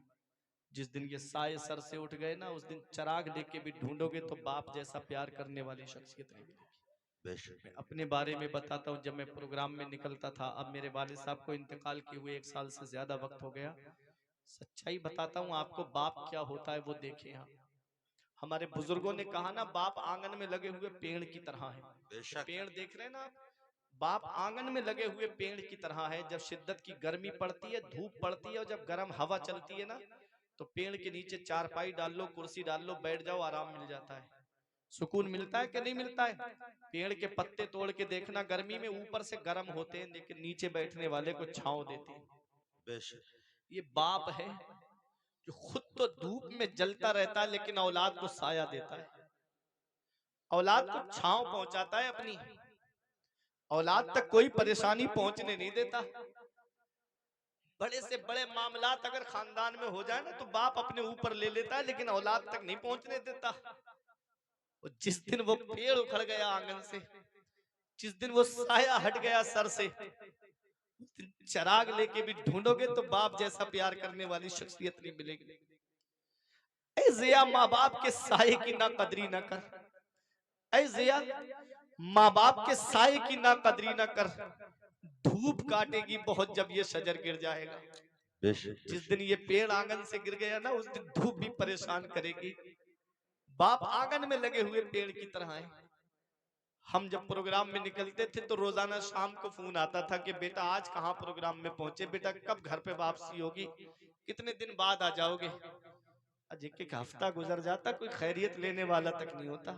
जिस दिन ये साए सर से उठ गए ना, उस दिन चिराग लेके भी ढूंढोगे तो बाप जैसा प्यार करने वाली शख्सियत नहीं मिलेगी। मैं अपने बारे में बताता हूँ, जब मैं प्रोग्राम में निकलता था, अब मेरे वालिद साहब को इंतकाल किए हुए 1 साल से ज्यादा वक्त हो गया। सच्चाई बताता हूँ आपको, बाप क्या होता है वो देखें आप। हमारे बुजुर्गों ने कहा ना, बाप आंगन में लगे हुए पेड़ की तरह है। पेड़ देख रहे हैं ना आप, बाप आंगन में लगे हुए पेड़ की तरह है। जब शिद्दत की गर्मी पड़ती है, धूप पड़ती है और जब गर्म हवा चलती है ना, तो पेड़ के नीचे चारपाई डाल लो, कुर्सी डाल लो, बैठ जाओ, आराम मिल जाता है। सुकून मिलता है कि नहीं मिलता है? पेड़ के पत्ते तोड़ के देखना, गर्मी में ऊपर से गर्म होते हैं लेकिन नीचे बैठने वाले को छांव देते हैं। ये बाप है जो खुद तो धूप में जलता रहता है लेकिन औलाद को साया देता है, औलाद को छांव पहुंचाता है अपनी। औलाद तक कोई परेशानी पहुंचने नहीं देता। बड़े से बड़े मामलात अगर खानदान में हो जाए ना, तो बाप अपने ऊपर ले लेता है लेकिन औलाद तक नहीं पहुंचने देता। और जिस दिन वो पेड़ उखड़ गया आंगन से, जिस दिन वो साया हट गया सर से, उस दिन चिराग लेके भी ढूंढोगे तो बाप जैसा प्यार करने वाली शख्सियत नहीं मिलेगी। ऐ जिया, माँ बाप के साये की ना कदरी ना कर। ऐ जिया, माँ बाप के साये की ना कदरी ना कर। धूप काटेगी बहुत जब ये शजर गिर जाएगा। जिस दिन ये पेड़ आंगन से गिर गया ना, उस दिन धूप भी परेशान करेगी। बाप आंगन में लगे हुए पेड़ की तरह है। हम जब प्रोग्राम में निकलते थे तो रोजाना शाम को फोन आता था कि बेटा आज कहाँ प्रोग्राम में पहुंचे, बेटा कब घर पे वापसी होगी, कितने दिन बाद आ जाओगे। आज एक हफ्ता गुजर जाता, कोई खैरियत लेने वाला तक नहीं होता।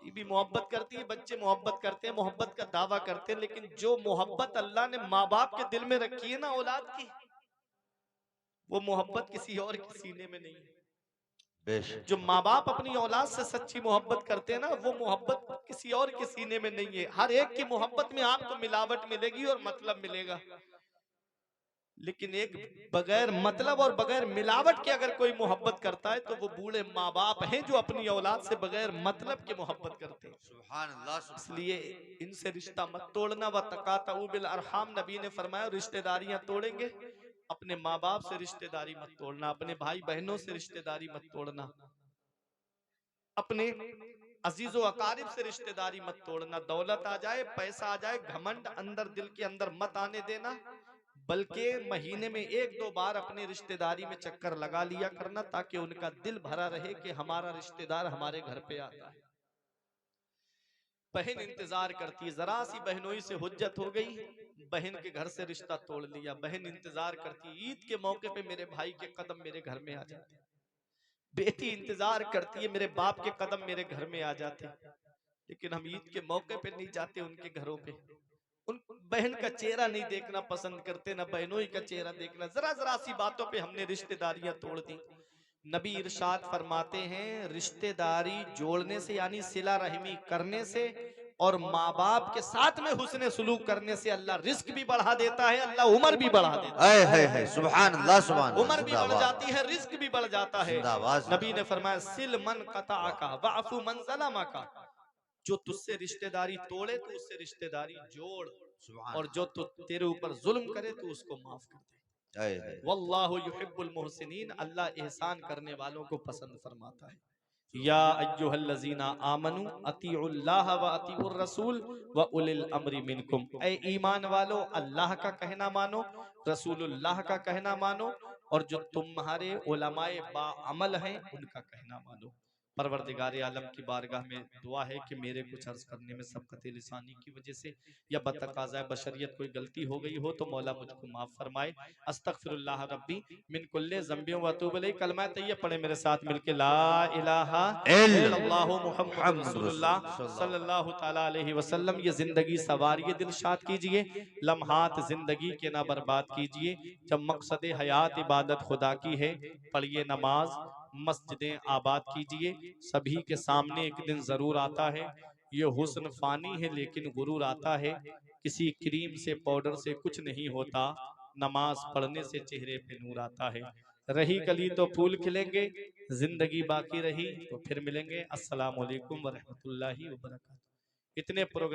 ये भी मोहब्बत करती है, बच्चे मोहब्बत करते हैं, मोहब्बत का दावा करते हैं, लेकिन जो मोहब्बत अल्लाह ने माँ बाप के दिल में रखी है ना औलाद की, वो मोहब्बत किसी और के सीने में नहीं है। जो माँ बाप अपनी औलाद से सच्ची मोहब्बत करते हैं ना, वो मोहब्बत किसी और के सीने में नहीं है। हर एक की मोहब्बत में आपको मिलावट मिलेगी और मतलब मिलेगा, लेकिन एक बगैर मतलब और बगैर मिलावट के अगर कोई मोहब्बत करता है तो वो बूढ़े माँ बाप हैं जो अपनी औलाद से बगैर मतलब के मोहब्बत करते हैं। सुभान अल्लाह। इसलिए इनसे रिश्ता मत तोड़ना। व तकातऊ बिल अरहाम, नबी ने फरमाया रिश्तेदारियां तोड़ेंगे, अपने माँ बाप से रिश्तेदारी मत तोड़ना, अपने भाई बहनों से रिश्तेदारी मत तोड़ना, अपने अजीजो अकारिब से रिश्तेदारी मत तोड़ना। दौलत आ जाए, पैसा आ जाए, घमंड अंदर दिल के अंदर मत आने देना, बल्कि महीने में 1-2 बार अपनी रिश्तेदारी में चक्कर लगा लिया करना, ताकि उनका दिल भरा रहे कि हमारा रिश्तेदार हमारे घर पे आता है। बहन इंतजार करती है, जरा सी बहनोई से हुज्जत हो गई, बहन के घर से रिश्ता तोड़ लिया। बहन इंतजार करती है, ईद के मौके पे मेरे भाई के कदम मेरे घर में आ जाते। बेटी इंतजार करती है, मेरे बाप के कदम मेरे घर में आ जाते, लेकिन हम ईद के मौके पे नहीं जाते उनके घरों पे। उन बहन का चेहरा नहीं देखना पसंद करते, ना बहनों का चेहरा देखना। जरा जरा सी बातों पे हमने रिश्तेदारियां तोड़ दी। नबी इरशाद फरमाते हैं, रिश्तेदारी जोड़ने से यानी सिला रहमी करने से और माँ बाप के साथ में हुस्ने सुलूक करने से अल्लाह रिस्क भी बढ़ा देता है, अल्लाह उम्र भी बढ़ा देता है। सुभान अल्लाह, सुभान अल्लाह। उम्र भी बढ़ जाती है, रिस्क भी बढ़ जाता है। नबी ने फरमाया, सिल मन कताअका वाफु मन ज़लमा का, जो तुझसे रिश्तेदारी तोड़े तो उससे रिश्तेदारी जोड़, और जो तू तेरे ऊपर जुल्म करे तो उसको माफ कर दे। वल्लाहु युहिब्बुल मुहसिनीन, अल्लाह एहसान करने वालों को पसंद फरमाता है। या अय्युहल्लज़ीना आमनू अतीउल्लाह व अतीउर रसूल व उलिल अम्रि मिनकुम, ऐ ईमान वालो अल्लाह का कहना मानो, रसूलुल्लाह का कहना मानो, और जो तुम्हारे उलमाए बाअमल हैं उनका कहना मानो। परवरदिगार आलम की बारगाह में दुआ है कि मेरे कुछ अर्ज करने में सबकत लिसानी की वजह से या बतकाज़ा बशरियत कोई गलती हो गई हो तो मौला मुझको माफ फरमाए। अस्तगफिरुल्लाह रब्बी मिन कुल्ले ज़ंबियों व अतूबु इलैह। कलमा तैय्यब पढ़े मेरे साथ मिलके, ला इलाहा इल्लल्लाहु मुहम्मदुर रसूलुल्लाह सल्लल्लाहु तआला अलैहि वसल्लम। ये जिंदगी सवारिए, दिलशाद कीजिए, लम्हात जिंदगी के ना बर्बाद कीजिए। जब मकसद हयात इबादत खुदा की है, पढ़िए नमाज, मस्जिदें आबाद कीजिए। सभी के सामने एक दिन जरूर आता है, ये हुस्न फानी है लेकिन गुरूर आता है। किसी क्रीम से पाउडर से कुछ नहीं होता, नमाज पढ़ने से चेहरे पे नूर आता है। रही कली तो फूल खिलेंगे, जिंदगी बाकी रही तो फिर मिलेंगे। अस्सलाम वालेकुम व रहमतुल्लाहि व बरकातहू। इतने प्रोग्राम